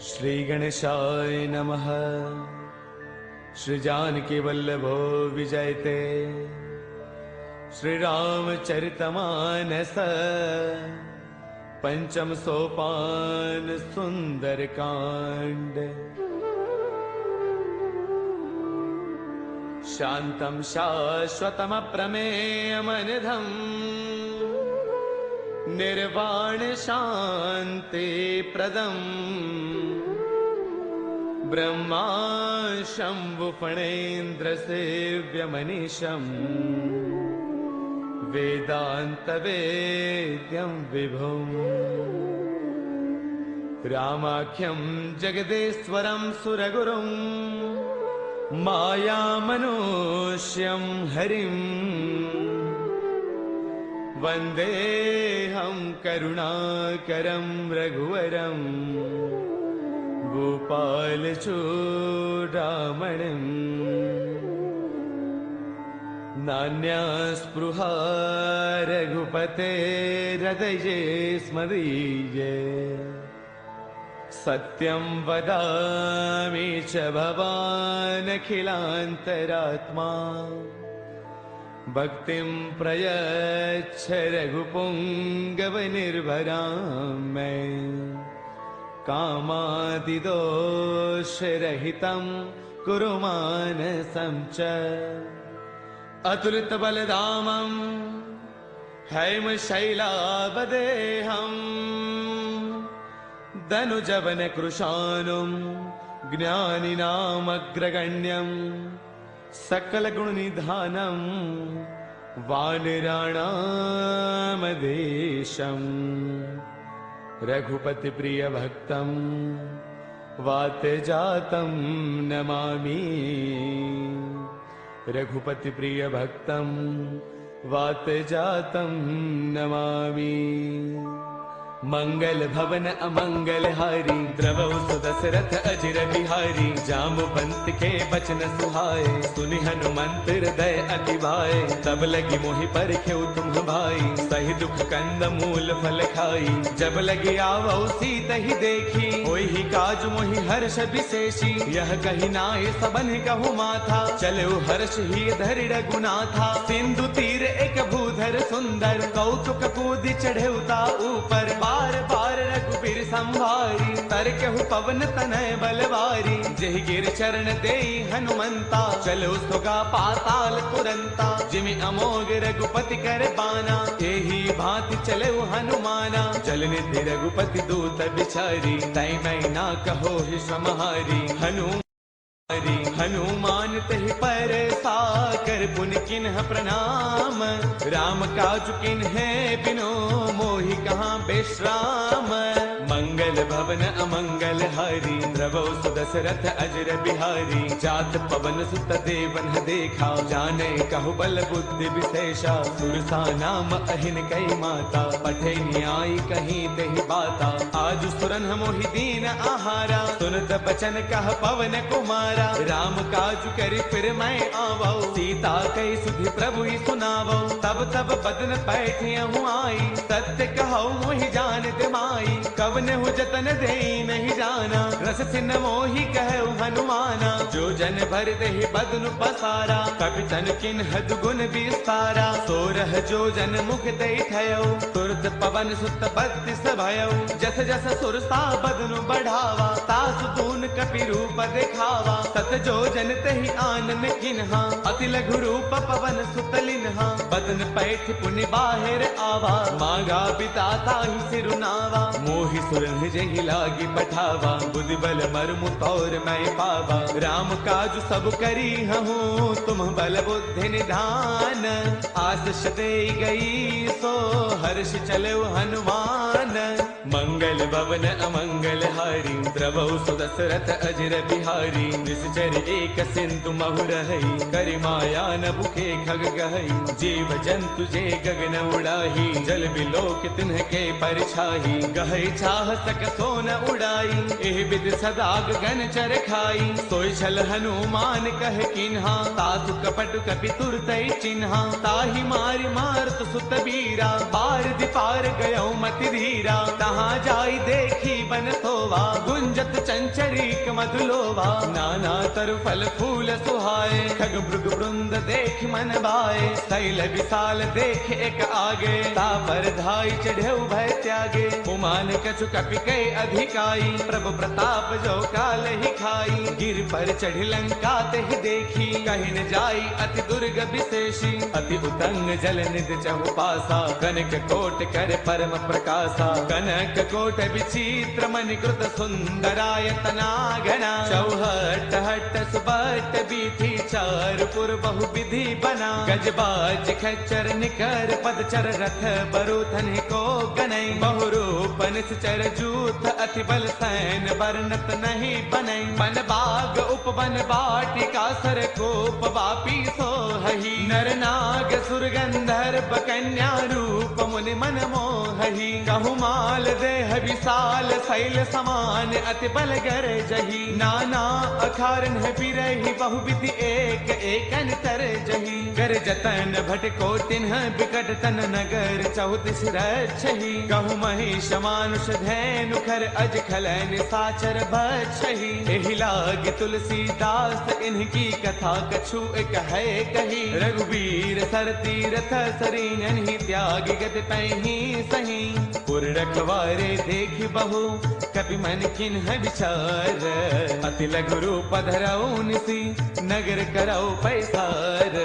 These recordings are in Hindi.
श्री गणेशाय नमः। श्री जानकी वल्लभो विजयते। श्री रामचरितमानस पंचम सोपान सुंदर कांड। शांतं शाश्वतम प्रमेयमनिधम् निर्वाण शांति प्रदम् ब्रह्मा शंभु फणेन्द्र सेव्यमनीशम् वेदांत वेद्यं विभुम् रामाख्यं जगदेश्वरं सुरगुरुं मायामनुष्यं हरिं वन्देऽहं करुणाकरं रघुवरं गोपालचूडामणिम्। नान्यास्पृहा रघुपतेर्हृदये स्मदीये। सत्यं वदामि च भवानखिलान्तरात्मा। भक्तिं प्रयच्छ रघुपुङ्गवनिर्भरां मे। कामादिदोषरहितं कुरु मानसं च। अतुलितबलधामं हैमशैलावदेहम् धनुजवनकृशानुं ज्ञानिनामग्रगण्यं सकलगुणनिधानं वानराणामधीशम्। रघुपतिप्रियभक्तं वातजातं नमामि। रघुपतिप्रियभक्तं वातजातं नमामि। मंगल भवन अमंगल हारी द्रवौ सुदशरथ अजिर बिहारी। जाम्बुवंत के बचन सुहाए सुनि हनुमंत हृदय अति भाए। तब लगी मोहि परखेउ तुम भाई सही दुख कंद मूल फल खाई। जब लगी आवौ सीता ही देखी होई ही काज मोहि हर्ष विशेषी। यह कही नाय सबन कहु माथा चलो हर्ष ही धरि रघुनाथा। सिंधु तीर एक भूधर सुंदर कौतुक कूदि चढ़ेउता ऊपर। बार बार रघुबीर संभारी तरकेहु पवन तनय बलवारी। जेहि गिर चरण देई हनुमंता चलो सुगा पाताल तुरंता। जिमि अमोघ रघुपति कर बाना एही भांति चले हनुमाना। जल निधि रघुपति दूत बिचारी तै मैं ना कहो ही समहारी। हनुमान तहि पर साकर पुनि किन्ह प्रणाम। राम काज किन्हे बिनो मोहि कहाँ विश्राम। मंगल भवन अमंगल हारी द्रवौ सुदशरथ अजर बिहारी। जात पवन सुत देवन देखा जाने कहु बल बुद्धि विशेषा। सुरसा नाम अहिन कई माता पठे न्याय कहीं तेहि बाता। आज सुरन मोहि दीन आहारा सुनत बचन कह पवन कुमारा। राम काज करि फिर मैं आवौ सीता कई सुधि प्रभु ही सुनावौ। तब तब बदन पैठियहु आई सत्य कहौ मोहि जान माई। कवन हो जतन दे नहीं जाना रस सिन मोहि कहु हनुमाना। जो जन भर देहि बदनु पसारा कपि तन किन हद गुण विस्तारा। सोरह जो जन मुख दे थयो तुरत पवन सुत बत्तीस भयौ। जस जस सुरसा बदनु बढ़ावा तासु दून कपि रूप देखावा। सत जो जन तहि आनन किन्हा अति लघु रूप पवन सुत लिन्हा। बदन पैठ पुनि बाहिर आवा मांगा बिताता ही सिरुनावा। मोहि सुरन जहि लागी पठावा बुद्धि बल मर्मु तौर मैं पावा। राम काज सब करी हूँ तुम बल बुद्धि निधान। आशीष दे गई सो हर्ष चलो हनुमान। मंगल भवन अमंगल हारी द्रवौ सुदशरथ अजर बिहारी। निश्चर एक सिंधु महु रही, करि माया न बुखे खग गहई। जीव जंतु जे गगन उड़ाही, जल बिलोक तिन्हके परछाही। गहई चाह सक सोन उड़ाई, एह विद सदा गगन चर खाई। सोई छल हनुमान कह किन्हा, तासु कपट कपि तुरतई चिन्हा। ताहि मारि मारत सुत बीरा, पार दिपार गयो मति धीरा। तहाँ जाई देखी बन सोवा, गुंजत चंचरीक मधुलोवा। नाना तरु फल फूल सुहाए, खग मृग वृंद देख मन भाए। शैल विशाल देख एक आगे, तापर धाई चढ़े भय त्यागे। उमान कछु कपि कई अधिकाई, प्रभु प्रताप जो काल ही खाई। गिर पर चढ़ी लंका तेहि देखी, कहि न जाई अति दुर्ग विशेषी। अति उतंग जल निध चहु पासा, कनक कोट कर परम प्रकाशा। कनक कोट विचित्र मणिकृत सुंदरायतना घना। चौहट हट सुबट बीथी, चारपुर बहु विधि बना। गजबाज खच्चर निकर पदचर, रथ बरुथन को गनई। बहुरूप निश्चर जूथ, अति बल सैन वर्णत नहीं बनई। बन बाग उपवन बाटिका, सर कोप वापी सोहहि। नर नाग सुर गंधर्व कन्या, रूप मुनि मन मोहहि। कहु माल देह विशाल, शैल समान अति बल गर जही। नाना अखारन बिरहि, बहुविधि एक एकन तर जही। कर जतन भट को तिन्ह, बिकट तन नगर चौतीस रक्षहि। कहु महिष मानुष धैनु, खर अज खलन साचर बछहि। एहि लाग तुलसीदास, इनकी कथा कछु एक है कही। रघुवीर सर तीरथ सरीन, त्याग गत पैही सही। पुर रखवारे देख बहु, कपि मन किन्ह विचार। अति लघु रूप धरऊ निसी, नगर करऊ पैसार।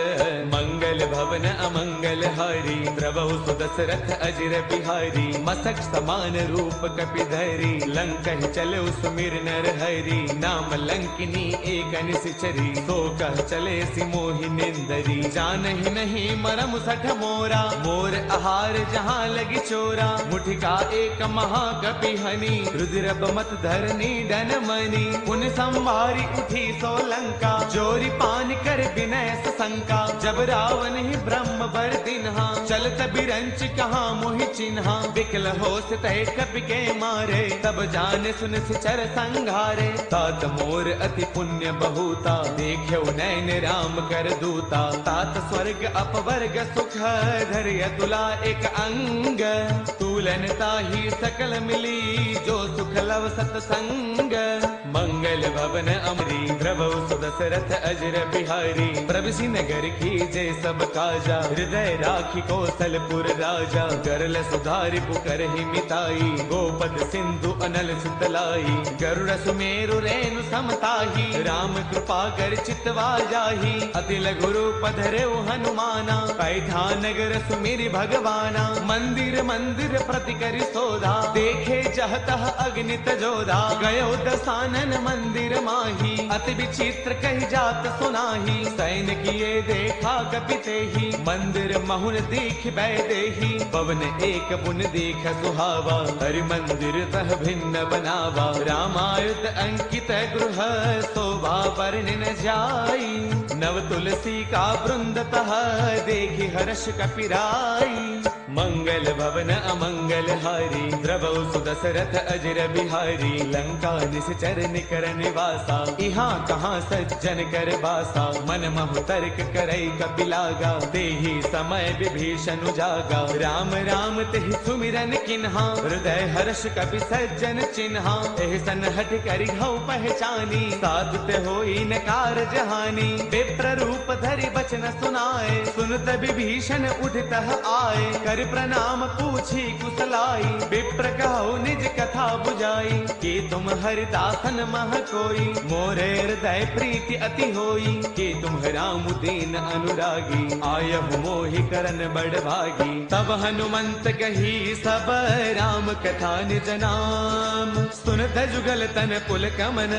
मंगल भवन अमंगल हारी, द्रवहु सुदशरथ अजर बिहारी। मसक समान रूप कपि धरी, लंकहि चलऊ सुमिर नर हरि। नाम लंकिनी एक निश्चरी, सो कह चले सि मोहि निंदरी। जानहि नहीं मरम सठ मोरा, मोर आहार जहाँ लगी चोरा। मुठिका एक महाकपि हनि, रुद्र मत धरनी डन मनी। उन संभारी उठी सोलंका, जोरी पान कर विनय शंका। जब रावण ही ब्रह्म बर दिन्हा, चलत बिरंच कहाँ मोहि चिन्हा। बिकल होश तय कपि के मारे, तब जाने सुन सिचर संघारे। तात मोर अति पुण्य बहुता, देख्यो नैन राम कर दूता। तात स्वर्ग अपवर्ग सुख, धर्य तुला एक अंग। तूलन ताही सकल मिली, जो सुख लव सतसंग। मंगल भवन अमरी, द्रवहु सुदशरथ अजर बिहारी। प्रभु नगर की जय सब काजा, हृदय राखी कौशलपुर राजा। गरल सुधारि पुकर ही मिताई, गोपद सिंधु अनल सुतलाई। गरुड़ सुमेरु रेणु समताही, राम कृपा कर चितवा जाही। अति लघु रूप धरऊ हनुमाना, पैठा नगर सुमिरि भगवाना। मंदिर मंदिर प्रति करि सोधा, देखे जहतः अग्नित जोधा। गयो दसानन मंदिर माही, अति विचित्र कही जात सुनाही। सैन किए देखा कपिते ही, मंदिर महुन दीख बैदेही। पवन एक पुन दीख सुहावा, हरि मंदिर तह भिन्न बनावा। रामायुध अंकित गृह, शोभा वर्णि न जाई। नव तुलसी का वृंद तह, देखि हर्ष कपिराई। मंगल भवन अमंगल हारी, द्रवहु सुदशरथ अजर बिहारी। लंका निश्चर निकर निवासा, इहाँ कहाँ सज्जन कर बासा। मन महु तर्क करई कपिलागा, तेहि समय विभीषण जागा। राम राम तेहि सुमिरन किन्हा, हृदय हर्ष कपि सज्जन चिन्हा। एहि सन हठ करि हऊ पहचानी, साधुत होई न कारज हानि। विप्र रूप धरि बचन सुनाए, सुनत विभीषण उठतः आए। कर प्रणाम पूछी कुशलाई, विप्र कहु निज कथा बुझाई। कि तुम हरिदासन मह कोई, मोरे हृदय प्रीति अति होई। कि तुम राम दीन अनुरागी, आयहु मोहि करन बड़ भागी। तब हनुमंत कही सब राम कथा निज नाम। सुनत जुगल तन पुल कमन,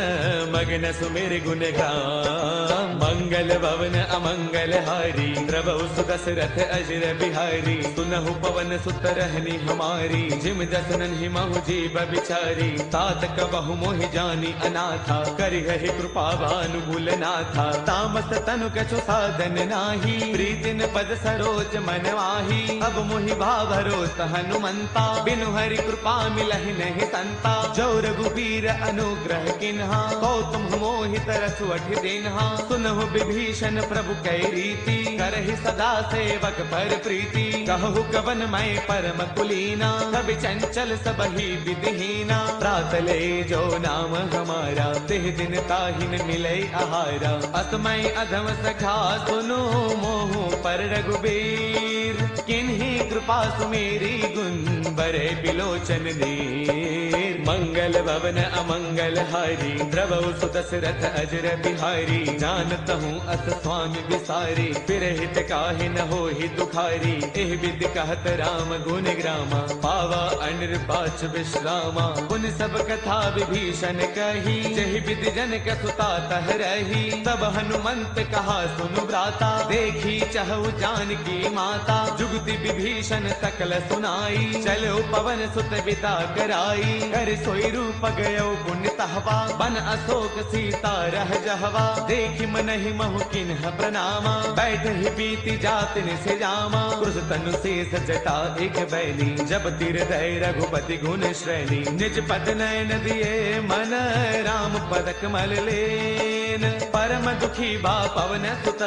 मगन सुमिर गुण गाम। मंगल भवन अमंगल हारी, द्रवहु सुदशरथ अजर बिहारी। सुनहु कहु पवन सुत रहनी हमारी, जिम दसनन ही महु जीव बिचारी। तात कबहु मोहि जानी अनाथा, करि है कृपा भानुगुल नाथा। तामस तनु कछु साधन नाही, प्रीतिन पद सरोज मन माही। अब मोहि भाभरोस हनुमंता, बिनु हरि कृपा मिलहि नहीं संता। जो रघुबीर अनुग्रह किन्हा, कौतुम मोहि तरसु अठि दिन्हा। सुनहु विभीषण प्रभु कै रीति, करहि सदा सेवक पर प्रीति। कहु कवन मैं परम कुलीना, कवि चंचल सबहि विधिहीना। प्रातले जो नाम हमारा, तिह दिन ताहिन मिलै आहारा। असमय अधम सखा सुनो, मोहु पर रघुबीर। किन्ही कृपा सुमेरी, गुण बरे बिलोचन नीर। मंगल भवन अमंगल हारी, द्रवहु सुदशरथ अजर बिहारी। जानत हूँ अस स्वामी विसारी, फिर हित काहे न होहि दुखारी। एह विधि कहत राम गुण ग्रामा, पावा अनिर्बाच विश्रामा। पुन सब कथा विभीषण कही, जहि विधि जनक सुता तह रही। तब हनुमंत कहा सुनु भ्राता, देखी चहु जानकी माता। जुगति विभीषण सकल सुनाई, चलो पवन सुत बिदा कराई। कर सोई रूप गयो पुण्य तहवा, बन अशोक सीता रह जहवा। देखि मनहि महु किन्ह प्रणामा, बैठ ही बीती जात निसे जामा। क्रुश तनु शेष जटा एक बैली, जब तिर दय रघुपति गुण श्रेणी। निज पद नयन दिए मन, राम पद कमल लेन। परम दुखी बा पवन सुत,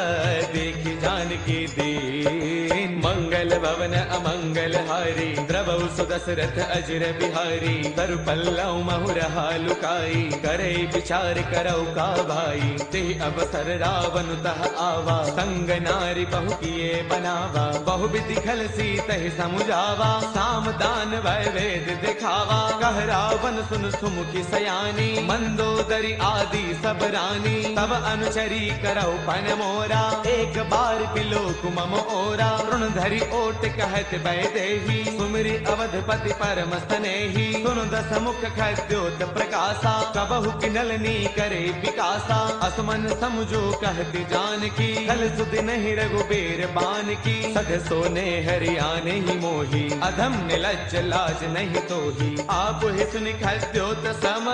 देखि जानकी दीन। मंगल भवन अमंगल हारी, द्रवहु सुदशरथ अजर बिहारी। तरु पल्लव महु रहा लुकाई, करे विचार करौ का भाई। तेह अवसर रावण तह आवा, संग नारी बहु किए बनावा। बहु विधि खल सीतहि समुझावा, साम दान वै वेद दिखावा। कह रावण सुन सुमुखी सयानी, मंदोदरी आदि सब रानी। तब अनुचरी करौ पन मोरा, एक बार बिलोक मम ओरा। ऋण धरि ओट कहत वैदेही, सुमिरि अवधपति परम स्नेही। सुन दस मुख खद्योत प्रकाशा, कबहु किनलनी करे विकासा। असमन समझो कहती जानकी, कल सुधि नहीं रघुबीर बान की। सध सोने हरियाने ही मोही, अधम निलज्ज लाज नहीं तोही। आप ही सुनि खद्योत सम,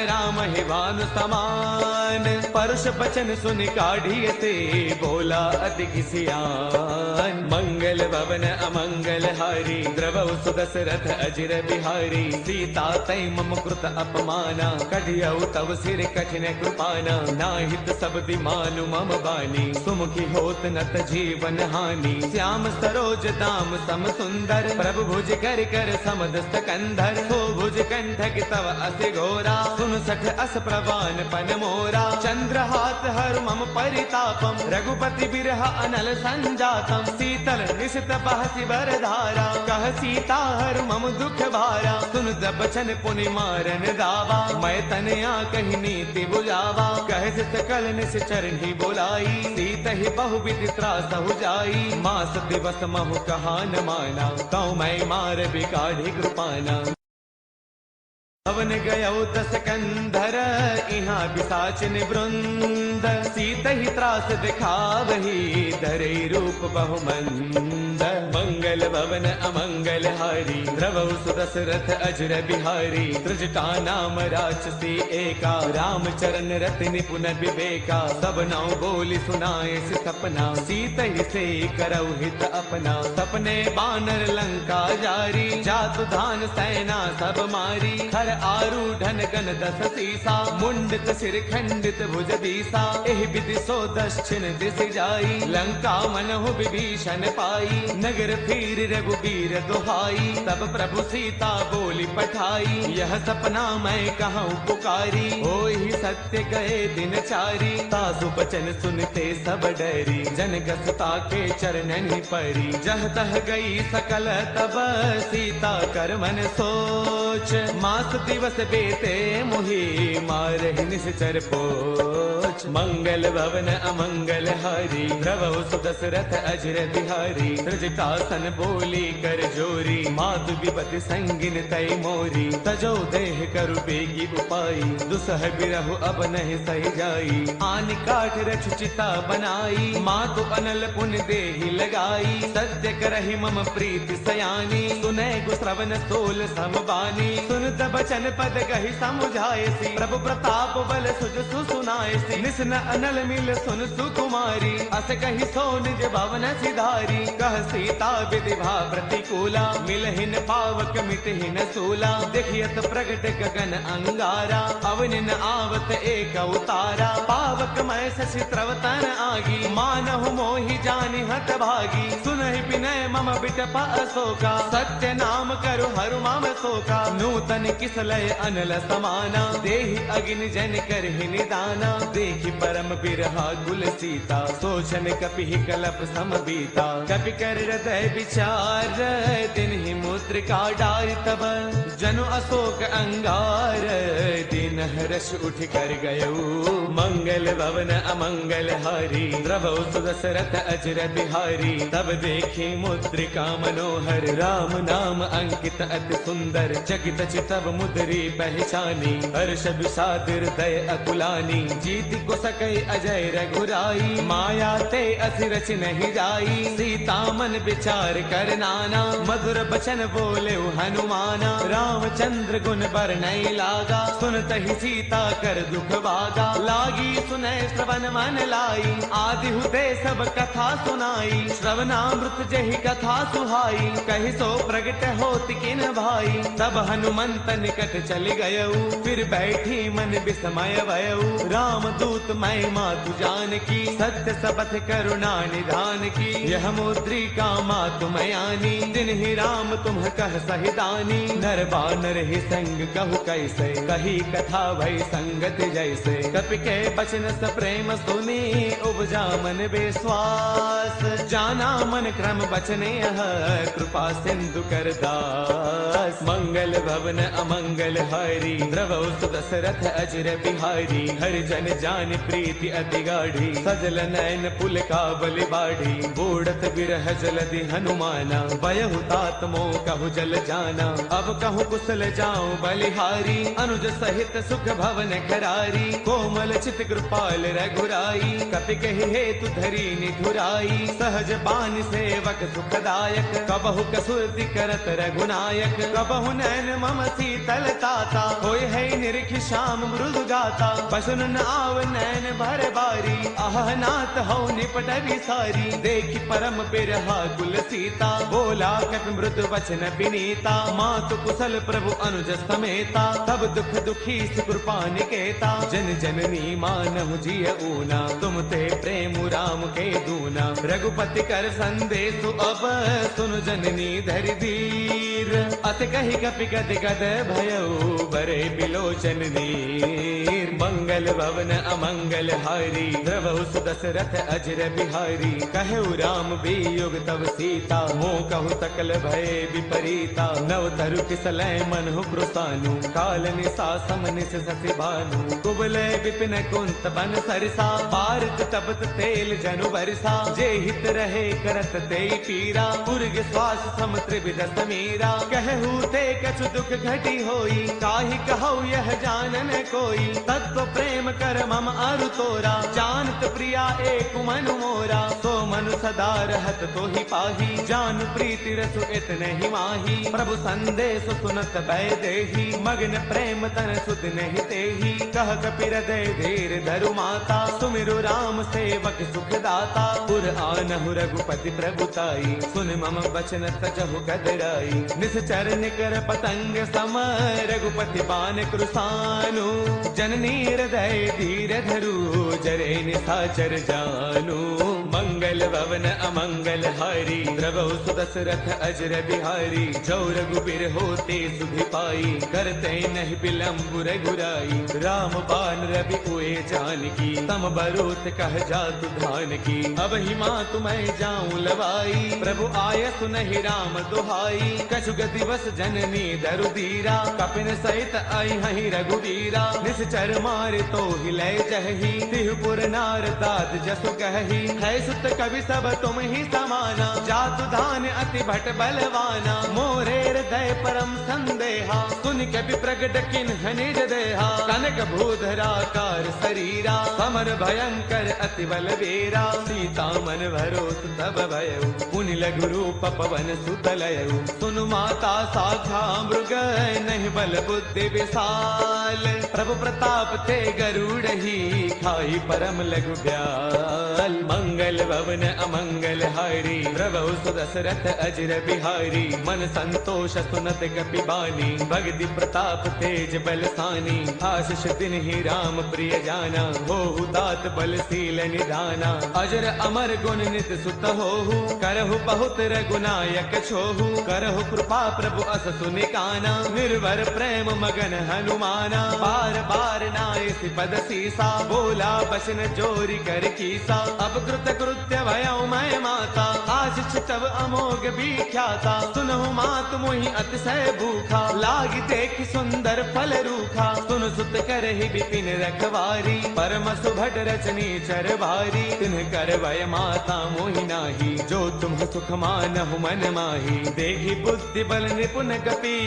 राम ही भानु समान। परुष बचन सुनि काढ़िय से, बोला अति किसियान। मंगल भवन अमंगल हारी, द्रवहु सुदशरथ अजर बिहारी। सीता तै मम कृत अपमाना, कढ़ियौ तव सिर कठिन कृपाना। नाहित शब्दि मानु मम बानी, सुमुखी होत नत जीवन हानि। श्याम सरोज दाम सम सुंदर, प्रभु भुज कर कर समदस्त कंधर। सो भुज कंठक तव अति घोरा, सुन सठ अस प्रवान पन मोरा। चंद्रहास हर मम परितापम, रघुपति बिरह अनल संजातम। शीतल निशित बहसि बरधारा, कह सीता हर मम दुख भारा। सुन बचन पुनि मारन दावा, मैं तनया कही नीति बुझावा। कह सकल निस चरणी बोलाई, सीत ही बहु विधि त्रास हो जाई। मास दिवस महु कहा न माना, कौ मैं मार बिगाड़ी कृपाना। भवन गयो दस कंधर, इहाँ पिशाचिन वृंद। सीत ही त्रास दिखावही, धरे रूप बहुमंद। मंगल भवन अमंगल हारी, द्रवहु सुदशरथ अजर बिहारी। त्रिजटा नाम राक्षसी एका, राम चरण रति निपुण विवेका। सब नौ बोली सुनाए सपना, सीत ही से करौ हित अपना। सपने बानर लंका जारी, जातु धान सेना सब मारी। खर आरूढ़न गण दस सीसा, मुंडित सिर खंडित भुज दीसा। एह विधि सो दक्षिण दिस जाई, लंका मनहु विभीषण पाई। नगर फिर रघुबीर दुहाई, तब प्रभु सीता बोली पठाई। यह सपना मैं कहूँ पुकारी, होई सत्य गए दिन चारी। तासु बचन सुनते सब डरी, जनक सुता के चरणन परी। जह तह गई सकल तब, सीता कर मन सोई। सोच, मास दिवस बेते मोहि, मारहि निश्चर पोच। मंगल भवन अमंगल हारी, द्रवहु सुदशरथ अजर बिहारी। त्रिजटासन बोली कर जोरी, मातु विपति संगिन तय मोरी। तजो देह करु बेगी उपाई, दुसह बिरहु अब नहीं सही जाई। आन काठ रच चिता बनाई, मातु अनल पुन देहि लगाई। सत्य करहि मम प्रीति सयानी, सुनै गु श्रवण सोल समबानी। सुन बचन पद कहि समुझायसी, प्रभु प्रताप बल सुज सुनायसी। निस न अनल मिल सुन सुकुमारी, अस कहि सो निज भवन सिधारी। कह सीता विधि भा प्रतिकूला, मिलहिन पावक मिटहिन सूला। देखियत प्रगट गगन अंगारा, अवनि न आवत एक उतारा। पावक मैं शशि त्रवतन आगी, मानहु मोहि जानि हत भागी। सुनहि विनय मम बिटप अशोका, सत्य नाम करु हरु मम शोका। नूतन किसलय अनल समाना, देहि अग्नि जन करहि निदाना। देखि परम बिरहा कुल सीता, सोचन कपि कलप सम बीता। कपि कर हृदय विचार, तिन्हि मुद्रिका डारि तब। जनु अशोक अंगार, दिन हर्ष उठ कर गयऊ। मंगल भवन अमंगल हारी, द्रवहु सुदशरथ अजर बिहारी। तब देखी मुद्रिका मनोहर, राम नाम अंकित अति सुंदर। चकित चितव मुद्री पहचानी, हर्ष विषाद हृदय अकुलानी। जीति को सकई अजय रघुराई, माया ते असि रच नहीं जाई। सीता मन विचार कर नाना, मधुर बचन बोले हनुमाना। रामचंद्र गुण बरनई लागा, सुनतहि सीता कर दुख भागा। लागी सुनै श्रवण मन लाई, आदि हुते सब कथा सुनाई। श्रवणामृत जहि कथा सुहाई, कहि सो प्रगट होति किन भाई। तब हनुमंत निकट चल गयऊ, फिर बैठी मन विस्मय भयऊ। राम दूत मैं मातु जानकी, सत्य सबथ करुणा निधान की। यह मुद्रिका मातु मयानी, तिन्हि राम तुम कह सहिदानी। नर बानर ही संग कहु कैसे, कही कथा भई संगत जैसे। कपि के बचन स प्रेम सुनी, उपजा मन विश्वास। जाना मन क्रम बचने यह, कृपा सिंधु कर दास। मंगल भवन अमंगल हारी, द्रवहु सुदशरथ अजर बिहारी। हरि जन जान प्रीति अति गाढ़ी, सजल नयन पुल काबल बाढ़ी। बूढ़त बिरह जलधि हनुमाना, बयहु तात मोह कहु जल जाना। अब कहु कुशल जाऊं बलिहारी, अनुज सहित सुख भवन करारी। कोमल चित कृपाल रघुराई, कपि कहि हेतु धरी निधुराई। सहज बान सेवक सुखदायक, कबहु कसुरति करत रघुनायक। कबहु नैन मम शीतल ताता, होय है निरखि श्याम मृदु गाता। बसुन न आव नैन भर बारी, आह नाथ हो निपट विसारी। देखि परम बिरहा कुल सीता, बोला कपि मृदु वचन विनीता। मातु कुशल प्रभु अनुज समेता, तब दुख दुखी कृपा निकेता। जन जननी मानहु जिय ऊना, तुम ते प्रेम राम के दूना। रघुपति कर संदेशु अब, सुन जननी धरि धीर। अत कहि कपि गद गद भयऊ, बरे बिलोचन नीर। मंगल भवन अमंगल हारी, द्रवहु सुदशरथ अजर बिहारी। कहु राम वियोग तब सीता, मोह कहु सकल भय विपरीता। नव तरु किसलय मनहु कृसानु, काल निसा समनिस शशि भानु। कुबले विपिन कुंत बन सरसा, पारत तपत तेल जनु बरसा। जे हित रहे करत ते पीरा, पुरग श्वास सम त्रिविध समीरा। कहु ते कछु दुख घटी होई, काहि कहु यह जानन कोई। तत्व प्रेम कर मम अरु तोरा, जानत प्रिया एक मनु मोरा। सो मनु सदा रहत तो ही पाही, जान प्रीति रसु इतने ही माही। प्रभु संदेश सुनत भय देही, मग्न प्रेम तन सुध नहीं तेही। कह कपि हृदय धीर धरु माता, सुमिरु राम सेवक सुख दाता। पुर आनहु रघुपति प्रभुताई, सुन मम वचन तजहु कदराई। निश्चर निकर पतंग सम, रघुपति बान कृसानु। जननी हृदय धीर धरू जरे निशाचर जानू। मंगल भवन अमंगल हारी द्रवौ सुदशरथ अजर बिहारी। जो रघुबीर होते सुधि पाई करते नहीं विलंब रघुराई। राम बाण रवि उए जानकी तम बरोत कह जातु धान की। अब ही माँ तुम्हें जाऊं लवाई प्रभु आय सुनहि राम दुहाई। कछु गति बस जननी दरु दीरा कपिन सहित आई हहि रघुवीरा। निश्चर मारे तो हिलय जहि तिहुपुर नार दाद जसु कहि। है सुत कवि सब तुम ही समाना जातु धान अति भट बलवाना। मोरे हृदय परम संदेहा सुन कवि प्रगट किन्ह निज देहा। कनक भूधराकार शरीरा समर भयंकर अति बलवीरा। सीता मन भरोस तब भयउ पुनि लघु रूप पवन सुत लयउ। सुनु माता शाखा मृग नहीं बल बुद्धि विशाल। प्रभु प्रताप ते गरुड़हि खाई परम लघु ब्याल। मंगल भवन अमंगल हारी प्रभु सुदशरथ अजर बिहारी। मन संतोष सुनत कपि बानी भगति प्रताप तेज बलसानी। आशीष दिन ही राम प्रिय जाना होहु दात बलशील निधाना। अजर अमर गुण नित सुत होहु करहु बहुत रघुनायक छोहु। करहु कृपा प्रभु अस सुनिकाना निर्भर प्रेम मगन हनुमाना। बार बार नाय पद सीसा बोला बसन जोरी कर कीसा। अब कृत कृत्य भयउ मैं माता आशीष तब अमोघ विख्याता। सुनहु मात मोहि अतिशय भूखा लागी देख सुंदर फल रूखा। सुन सुत करहि विपिन रखवारी परम सुभट रचनी चर भारी। तिन्ह कर भय माता मोहि नाही जो तुम सुख मानहु मन माही। देखी बुद्धि बल निपुण कपि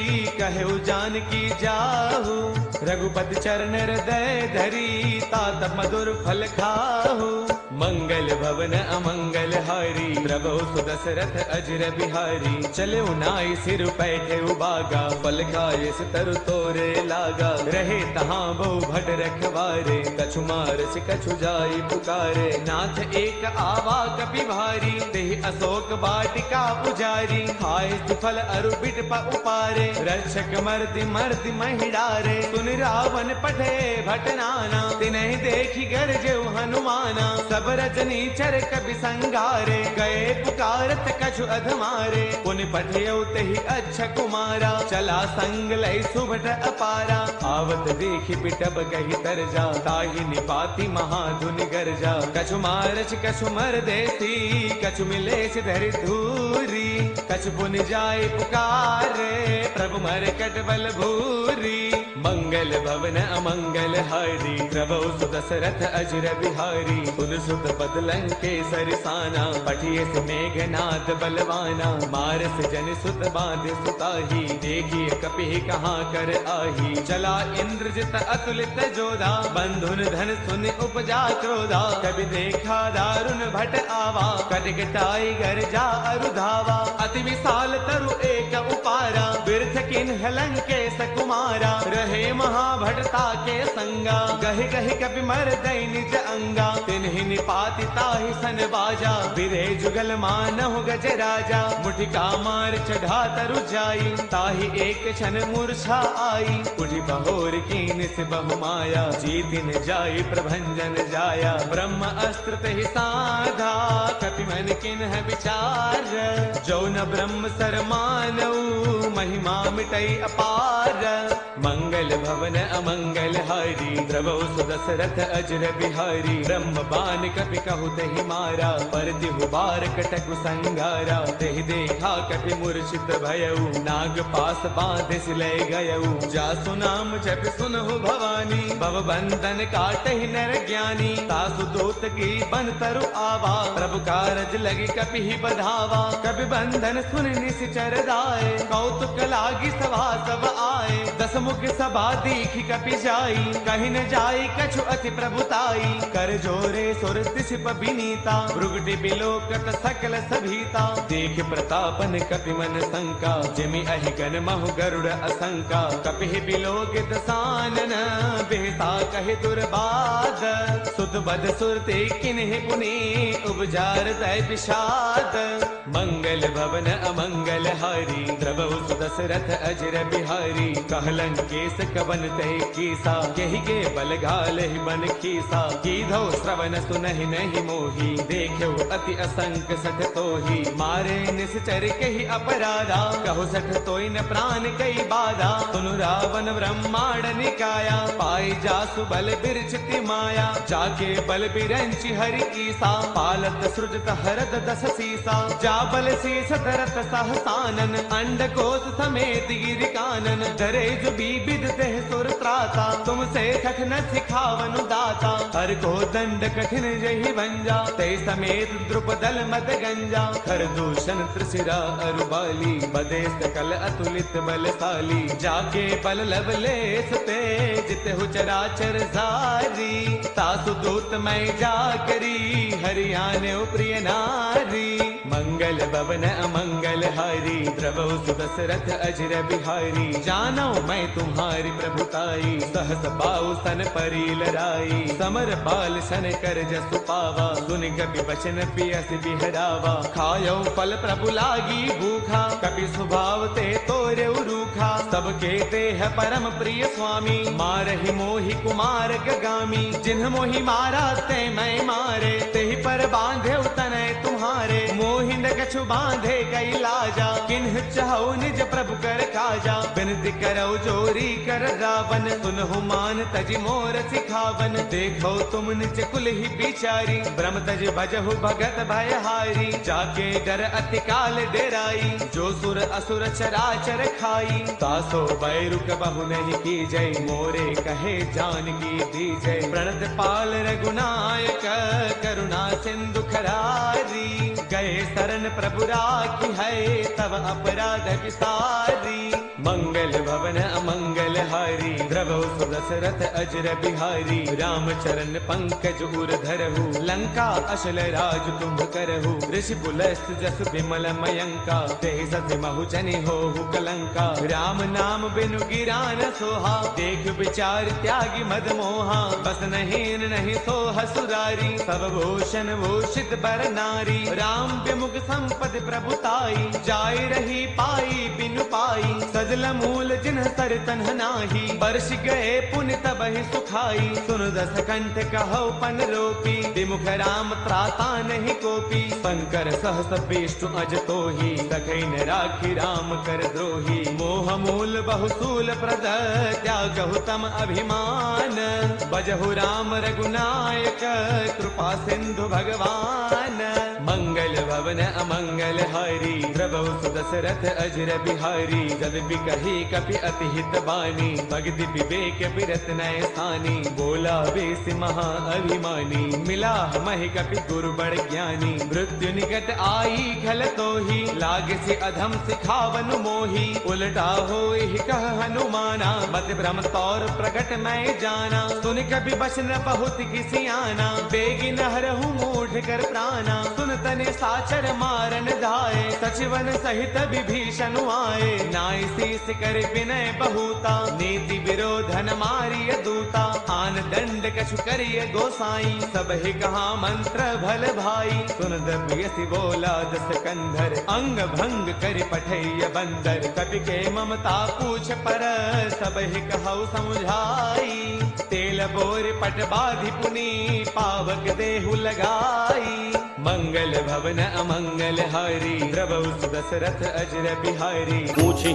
कहु जानकी जाहु। रघुपति चरण हृदय धरी तात मधुर फल खाहु। मंगल भवन अमंगल हारी प्रभु सुदशरथ अजर बिहारी। चले नाई सिर पैठे उबागा फल खाए तरु तोरे लागा। रहे तहाँ बहु भट रखवारे कछु मारस कछु जाई पुकारे। नाथ एक आवा कपि भारी तेहि अशोक वाटिका पुजारी। खाए फल अरु बिट उपारे रक्षक मर्दि मर्दि महिडारे। सुन रावण पठे भट नाना तिन्हि देखी गरजेउ हनुमाना। सब रजनी चर कपि संगारे गए पुकारत कछु अधमारे। पुन पठयउ तेहि अच्छा कुमारा चला संग लय सुभट अपारा। आवत देखि बिटब कहि तरजा ताहि निपाति महाधुन गरजा। कछु मारच कछु मर देसी कछु मिलेस धरि धूरी। कछु पुन जाय पुकारे प्रभु मर कट बल भूरी। मंगल भवन अमंगल हारी प्रभु सुदशरथ अजर बिहारी। सुन सुत पद लंकेसर साना पठिए से मेघनाद बलवाना। मारस जन सुत बांध सुताही देखिए कपि कहाँ कर आही। चला इंद्रजित अतुलित जोधा बंधुन धन सुन उपजा क्रोधा। कभी देखा दारुण भट आवा कटकटाई घर जा अरुधावा। अति विशाल तरु एक उपारा बिरथ किन्ह लंकेश कुमारा। रहे महाभटता के संगा गहि गहि कपि मर दई निज अंगा। तिन्हि निपाति ताहि सन बाजा बिरे जुगल मानहु गज राजा। मुठिका मार चढ़ा तरु जाई ताहि एक क्षण मूर्छा आई। उठि बहोर कीन से बहु माया जीतिन जाई प्रभंजन जाया। ब्रह्म अस्त्र तेहि साधा कपि मन किन्ह विचार। जो न ब्रह्म सर मानऊ महिमा मिटई अपार। मंगल भवन अमंगल हारी प्रभु सुदशरथ अजर बिहारी। ब्रह्म बान कपि कहु तेहि मारा पर तिहु बार कटकु संगारा। तेहि देखा कपि मूर्छित भयउ नाग पास बांधे सिलय गयउ। जासु नाम जप सुनहु भवानी भव बंधन काटहि नर ज्ञानी। तासु दूत की बन तरु आवा प्रभु कारज लगी कपि ही बधावा। कपि बंधन सुन निश्चर दाए कौतुक लागी सभा सब आए। दस मुख सभा दीखि कपि जाई कहि न जाई कछु अति प्रभुताई। कर जोरे सुर तिसिप बिनीता भृगुटि बिलोकत सकल सभीता। देख प्रतापन कपि मन शंका जिमि अहिगन महु गरुड़ असंका। कपि बिलोकित सानन बेहसा कहि दुर्बाद। सुत बद सुरते किन्हि पुनि उपजार दय विषाद। मंगल भवन अमंगल हारी प्रभु सुदशरथ अजर बिहारी। कहलन केस कवन ते कीसा, यही के बल घाल ही बन खीसा। कीधो श्रवण सुनहि नहीं मोही, देखो अति असंक सठ तोही। मारे निश्चर कही अपराधा, कहो सठ तोई न प्राण कई बाधा। सुनु रावण ब्रह्मांड निकाया, पाई जासु बल बिरचिति माया। जाके बल बिरंचि हरि ईसा, पालत सृजत हरत दस सीसा। जा बल शीस धरत सहसानन, अंड कोश समेत गिरि कानन। धरे जो विविध देह सुर त्राता, तुमसे कठिन सिखावनु दाता। हर को दंड कठिन जहि भंजा, ते समेत द्रुपदल मत गंजा। खर दूषण त्रिशिरा अरुबाली, बदे सकल अतुलित बलशाली। जाके बल लवलेस ते, जित हु चराचर सारी। तासु दूत मैं जा करी, हरियाणे प्रिय नारी। मंगल भवन अमंगल हारी, द्रवौ सुदशरथ अजर बिहारी। जानो मैं तुम्हारी प्रभुताई, सहस बाहु सन परी लराई। समर बाल सन कर जसु पावा, सुन कपि वचन पियस बिहरावा। खायो फल प्रभु लागी भूखा, कपि स्वभाव ते तोरे रूखा। सबके ते है परम प्रिय स्वामी, मारहि मोहि कुमार गगामी। जिन्ह मोहि मारा ते मैं मारे, तेहि पर बांधे तनय तुम्हारे। मोहि न कछु बांधे कई लाजा, किन्ह चाहु निज प्रभु कर काजा। बिनती करौ जोरी कर रावण, सुनहु मान तजि मोर सिखावन। देखो तुम निज कुल ही बिचारी, ब्रह्म तज भजहु भगत भयहारी। जाके डर अति काल डेराई, जो सुर असुर चराचर खाई। तासो बैरु कबहु नहीं की जय, मोरे कहे जान की दी जय। प्रणत पाल रघुनायक, करुणा सिंधु खरारी। गए शरण प्रभु राखी है, तब अपराध विसारी। मंगल भवन अमंगल हारी, द्रवौ सुदशरथ अजर बिहारी। रामचरण पंकज उर धरहु, लंका अशल राज तुम्ह करहु। ऋषि पुलस्त जस विमल मयंका, ते सति महु जनि होहु कलंका। राम नाम बिनु गिरा न सोहा, देख विचार त्यागी मद मोहा। बस नहीं नहीं सोह सुरारी, सब भूषण भूषित बर नारी। राम विमुख संपद प्रभुताई, जाय रही पाई बिनु पाई। सजल मूल जिन्ह सर तन्ह नाही, बरस गए पुण्य तबहि सुखाई। सुन दस कंठ कहौ पन रोपी, विमुख राम त्राता नहीं कोपी। शंकर सहस विष्णु अज तोही, सखै न राखी राम कर द्रोही। मोह मूल बहुसूल प्रद, त्यागहु तम अभिमान। बजहु राम रघुनायक, कृपा सिंधु भगवान। मंगल भवन अमंगल हारी, द्रवौ सुदशरथ अजर बिहारी। जद बिकहि कपि अति हित बानी, भगति विवेक बिरत नय स्थानी। बोला बेस महा अभिमानी, मिला महि कपि गुरु बड़ ज्ञानी। मृत्यु निकट आई खल तोही, लागे से अधम सिखावनु मोही। उलटा होई कह हनुमाना, मत भ्रम तौर प्रगट मैं जाना। सुन कपि बचन बहुत किसियाना, बेगी न हरहु मूढ़ कर प्राणा। सुन तने साचर मारन धाये, सचिवन सहित विभीषण आए। नाय शीस कर विनय बहुता, नीति विरोधन मारिय दूता। आन दंड कछु करिय गोसाई, सब ही कहा मंत्र भल भाई। सुन दबियसि बोला दस कंधर, अंग भंग कर पठैय बंदर। कपि के ममता पूछ पर, सब ही कहु समुझाई। तेल बोर पट बाधि पुनी, पावक देहु लगाई। मंगल भवन अमंगल हारी, द्रवौ सुदशरथ अजर बिहारी। पूछ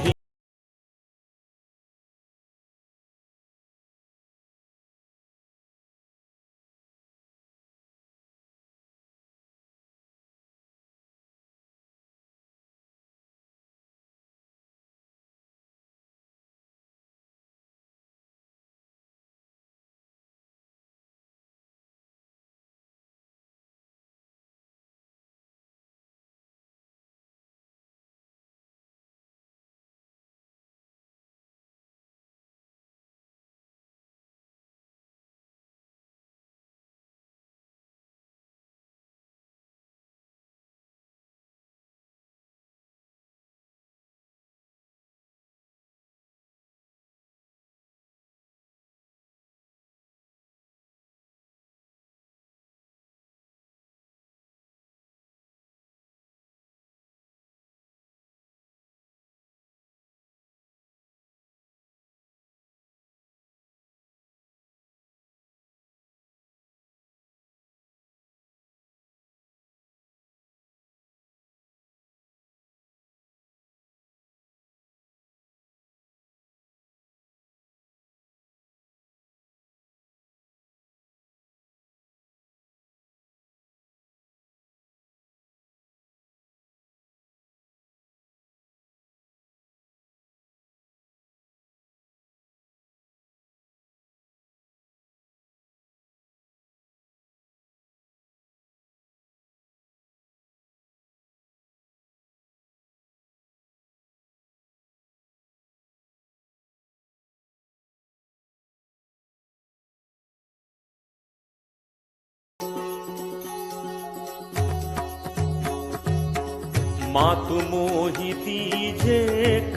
मातु मोहि दीजे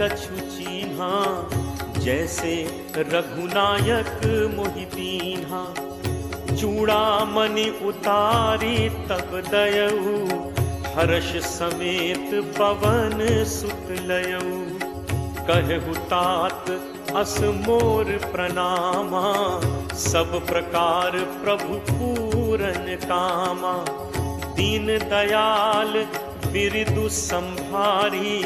कछु चीन्हा, जैसे रघुनायक मोहि दीन्हा। चूड़ामणि उतारी तब दयऊ, हर्ष समेत पवन सुत लयऊ। कहु तात अस मोर प्रणामा, सब प्रकार प्रभु पूरन कामा। दीन दयाल बिरदु संभारी,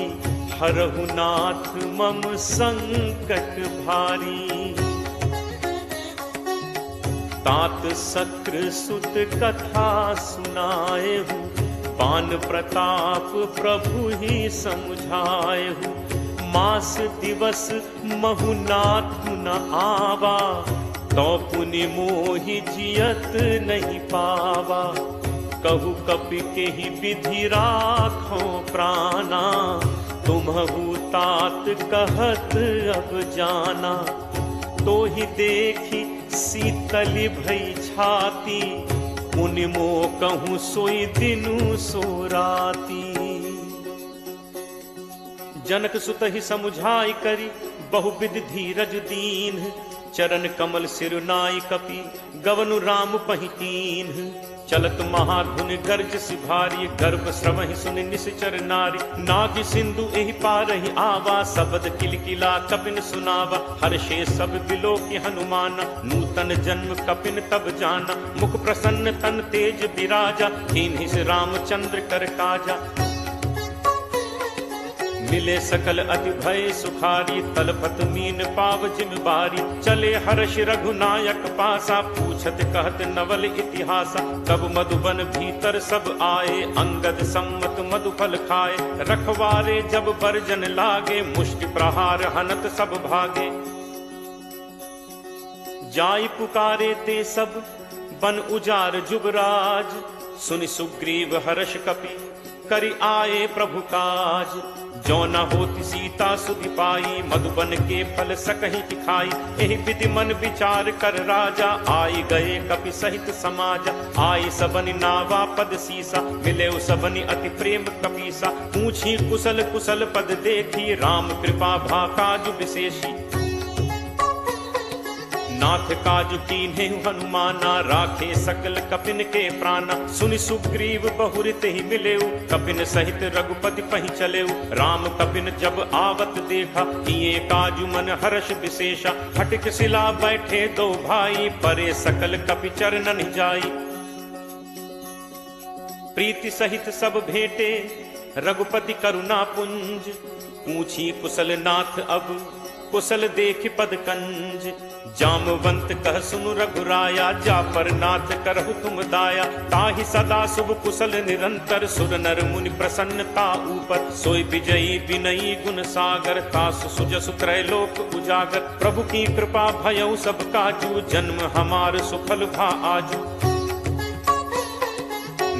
हरहु नाथ मम संकट भारी। तात सक्र सुत कथा सुनाएहु, पान प्रताप प्रभु ही समुझाएहु। मास दिवस महु नाथ न आवा, तो पुनि मोहि जियत नहीं पावा। कहु कपि केहि विधि राखो प्राणा, तुम्हु तात कहत अब जाना। तो ही देखी शीतली भई छाती, मुनि मो कहूँ सोई दिनु सो राती। जनक सुत ही समुझाई करी, बहुविध धीरज दीन। चरण कमल सिर नाई कपि, गवनु राम पहितीन। चलत महाधुन गर्ज सिभारी, गर्भ श्रवहि सुनि निश्चर नारी। नाग सिंधु एहि पारहि आवा, शब्द किलकिला कपिन सुनावा। हर्षे सब बिलोकि हनुमान, नूतन जन्म कपिन तब जाना। मुख प्रसन्न तन तेज विराजा, कीन्हि से रामचंद्र कर काजा। मिले सकल अति भय सुखारी, तलपत मीन पाव जिम बारी। चले हर्ष रघुनायक पासा, पूछत कहत नवल इतिहासा। तब मधुबन भीतर सब आए, अंगद सम्मत मधुफल खाए। रखवारे जब बरजन लागे, मुष्टि प्रहार हनत सब भागे। जाई पुकारे ते सब बन उजार जुगराज, सुनि सुग्रीव हर्ष कपि करि आए प्रभु काज। जो न होती सीता सुधि पाई, मधुबन के फल सकहि खाई। एहि विधि मन विचार कर राजा, आई गए कपि सहित समाजा। आई सबनि नावा पद सीसा, मिले सबनि अति प्रेम कपीसा। पूछी कुशल कुशल पद देखी, राम कृपा भा काज विशेषी। नाथ काज कीन्हे हनुमाना, राखे सकल कपिन के प्राणा। सुनि सुग्रीव बहुरित ही मिलेऊ, कपिन सहित रघुपति पहि चलेऊ। राम कपिन जब आवत देखा, किए काजु मन हर्ष विशेषा। हटिक शिला बैठे दो भाई, परे सकल कपि चरणन जाई। प्रीति सहित सब भेंटे, रघुपति करुणा पुंज। पूछी कुशल नाथ अब, कुशल देख पद कंज। जामवंत कह सुनु रघुराया, जा पर नाथ करहु तुम दाया। ताहि सदा शुभ कुशल निरंतर, सुर नर मुनि प्रसन्नता ऊपर। सोई विजयी विनयी गुण सागर, तासु सुजसु त्रैलोक उजागर। प्रभु की कृपा भयउ सब काजू, जन्म हमार सुफल भा आजू।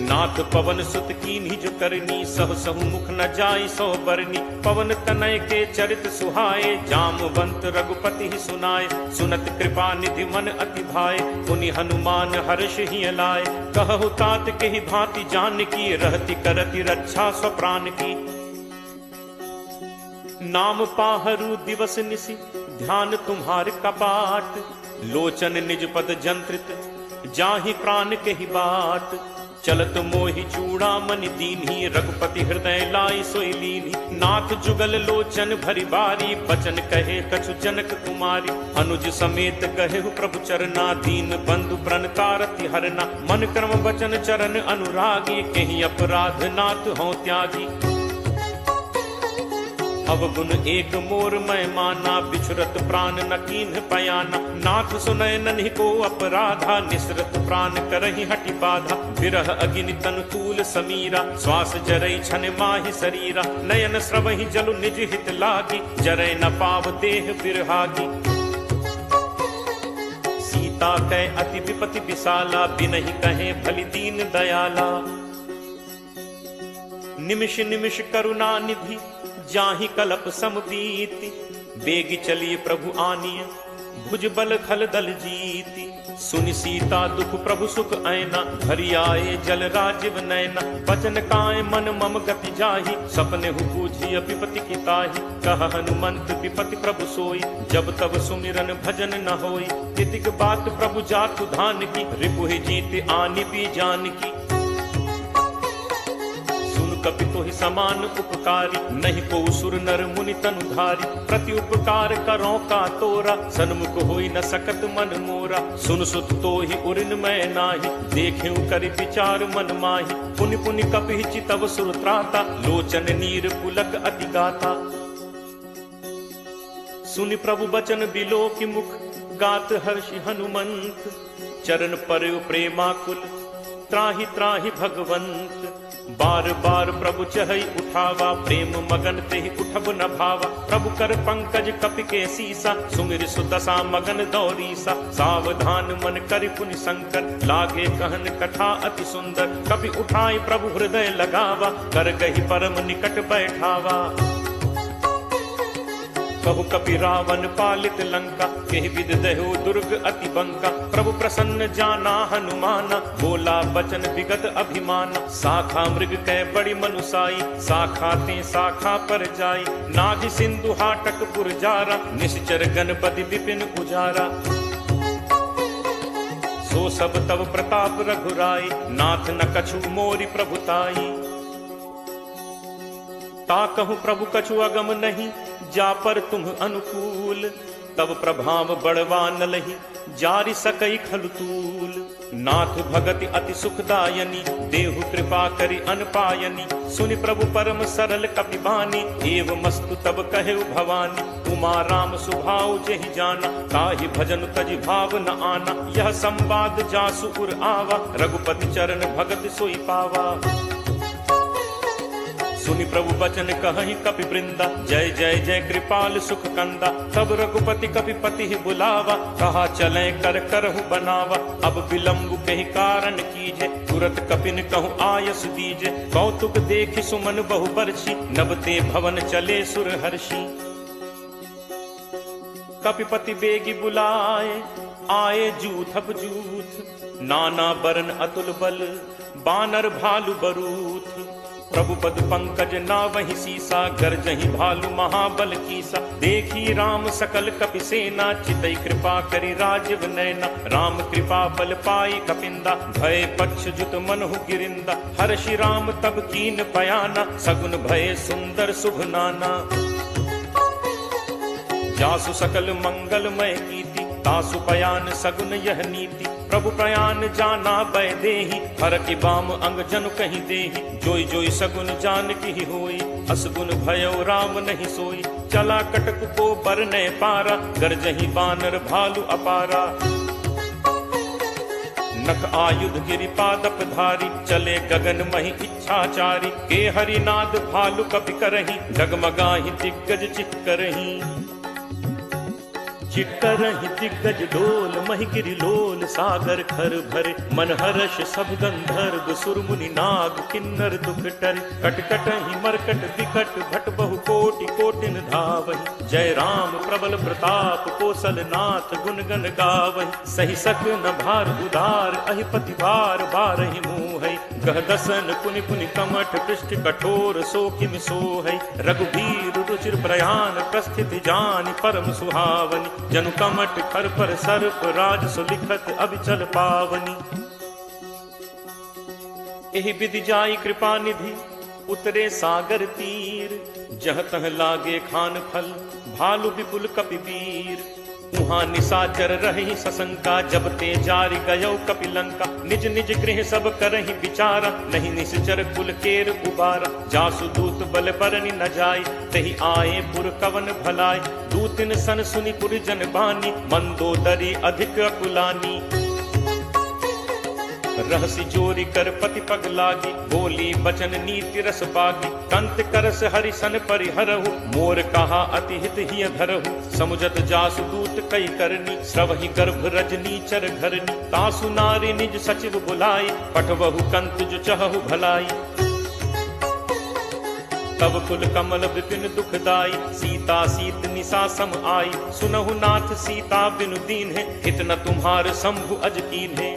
नाथ पवन सुत कीन्हि जो करनी, सह सहु मुख न जाई सो बरनी। पवन तनय के चरित सुहाए, जामवंत रघुपति ही सुनाए। सुनत कृपा निधि मन अति भाए, पुनि हनुमान हर्ष ही लाए। कहु तात के ही भांति जान की, रहति करति रक्षा स्वप्राण की। नाम पाहरु दिवस निसि, ध्यान तुम्हार कपाट। लोचन निज पद जंत्रित, जाहि प्राण के ही बाट। चलत मोहि चूड़ामणि दीन्ही, रघुपति हृदय लाई सोई लीन्ही। नाथ जुगल लोचन भरी बारी, बचन कहे कछु जनक कुमारी। अनुज समेत कहेहु प्रभु चरना, दीन बंधु प्रण तारति हरना। मन क्रम वचन चरण अनुरागी, केहि अपराध नाथ हों त्यागी। अवगुण एक मोर मैं माना, बिछुरत प्राण न कीन्ह पयाना। नाथ सुनय नन्हि को अपराधा, निसरत प्राण करहि हटि बाधा। विरह अगिनि तन तूल समीरा, श्वास जरई छन माहि शरीरा। नयन स्रवहि जलु निज हित लागी, जरै न पाव देह बिरहागी। सीता कै अति विपति विशाला, बिनहि कहे भलि दीन दयाला। निमिष निमिष करुणा निधि, जाहि कलप समबीति। बेग चलिए प्रभु आनिय, भुज बल खल दल जीति। सुनि सीता दुख प्रभु सुख ऐना, हरि आए जल राजीव नैना। बचन काय मन मम गति जाहि, सपने हु बूझी विपति की ताहि। कह हनुमंत विपति प्रभु सोई, जब तब सुमिरन भजन न होई। तितिक बात प्रभु जातु धान की, रिपुहि जीत आनि भी जान की। कपि तोहि समान उपकारी, नहीं को सुर नर मुनि तनुधारी। प्रति उपकार करो का तोरा, सन्मुख होई न सकत मन मोरा। सुन सुत तोहि उरिन मैं नाही, देखेउ करि विचार मन माही। पुनि पुनि कपि चितव सुर त्राता, लोचन नीर पुलक अति गाता। सुनि प्रभु बचन बिलो की मुख, गात हर्षि हनुमंत। चरण पर प्रेमाकुल, त्राहि त्राहि भगवंत। बार बार प्रभु चहई उठावा, प्रेम मगन तेहि उठब न भावा। प्रभु कर पंकज कपि के सीसा, सुमिर सुदशा मगन दौरीसा। सावधान मन करि पुनि शंकर, लागे कहन कथा अति सुंदर। कपि उठाई प्रभु हृदय लगावा, कर गही परम निकट बैठावा। कहु कपि रावण पालित लंका, केहि विध दहु दुर्ग अति बंका। प्रभु प्रसन्न जाना हनुमाना, बोला बचन विगत अभिमाना। शाखा मृग कै बड़ी मनुसाई, शाखा ते शाखा पर जाई। नाभि सिंधु हाटक पुरजारा, निश्चर गणपति विपिन उजारा। सो सब तब प्रताप रघुराई, नाथ न कछु मोरि प्रभुताई। ताकहु प्रभु कछु अगम नहीं, जा पर तुम अनुकूल। तब प्रभाव बड़वा न लही, जारि सकई खलुतूल। नाथ भगति अति सुखदायनी, देहु कृपा करि अनपायनी। सुनि प्रभु परम सरल कपि बानी, एव मस्तु तब कहेउ भवानी। उमा राम सुभाव जेहि जाना, ताहि भजन तजि भाव न आना। यह संवाद जासु उर आवा, रघुपति चरण भगत सोई पावा। सुनि प्रभु बचन कहहि कपि वृंदा, जय जय जय कृपाल सुख कंदा। तब रघुपति कपि पति बुलावा, कहा चले कर करहु बनावा। अब विलंब कहि कारण कीजे, तुरत कपिन कहु आयस दीजे। कौतुक देखि सुमन बहु बरछी, नबते भवन चले सुर हर्षि। कपिपति बेगी बुलाए, आए जूथप जूथ। नाना बरन अतुल बल, बानर भालु बरूथ। प्रभु पद पंकज नावहि सीसा, गर्जहि भालु महाबल कीसा। देखी राम सकल कपि सेना, चितई कृपा करि राजीव नैना। राम कृपा बल पाई कपिंदा, भय पक्ष जुत मनहु गिरिंदा। हर्षि राम तब कीन पयाना, सगुन भय सुंदर शुभ नाना। जासु सकल मंगलमय कीति, तासु पयान सगुन यह नीति। प्रभु प्रयान जाना बै देहि, हर की बाम अंग जनु कहीं देहि। जोई जोई सगुन जान की होई, असगुन भयो राम नहीं सोई। चला कटक को बरने पारा, गरजहि बानर भालु अपारा। नख आयुध गिरि पादप धारी, चले गगन महि इच्छाचारी। के हरिनाद भालु कपि करहि, डगमगाहि दिग्गज चित्करहि। चित्करहि दिग्गज डोल, महि गिरि लोल सागर खर भरे। मन हर्ष सब गंधर्व सुर मुनि नाग, किन्नर दुख टरे। कट कटहि मरकट विकट, भट बहु कोटि कोटिन धावहि। जय राम प्रबल प्रताप, कौशल नाथ गुण गण गावहि। सही सक न भार उदार, अहिपति बार बारहि मोहै। गह दसन पुनि पुनि कमठ, पृष्ठ कठोर सो किम सोहै। रघुबीर रुचिर प्रयाण, प्रस्थिति जानि परम सुहावनी। जनु कमठ खर पर सर्प, राज सुलिखत अबिचल पावनी। एहि विधि जाई कृपा निधि, उतरे सागर तीर। जह तह लागे खान फल, भालु विपुल कपि वीर। उहाँ निशाचर रही सशंका, जब ते जारि गयो कपि लंका। निज निज गृह सब करहि विचारा, नहीं निश्चर कुल केर उबारा। जासु दूत बल बरनि न जाय, तहि आए पुर कवन भलाय। दूतिन सन सुनि पुर जन बानी, मंदोदरी अधिक अकुलानी। रहसि जोरी कर पति पग लागी, बोली बचन नीति रस बागी। कंत करस हरिसन परिहरहु, मोर कहा अति हित हिय धरहु। समुझत जासु दूत कई करनी, स्रवहि गर्भ रजनी चर घरनी। तासु नारी निज सचिव बुलाई, पठवहु कंत जो चहहु भलाई। तब कुल कमल विपिन दुखदाई, सीता सीत निशा सम आई। सुनहु नाथ सीता बिनु दीन है, हित न तुम्हार शंभु अज कीन है।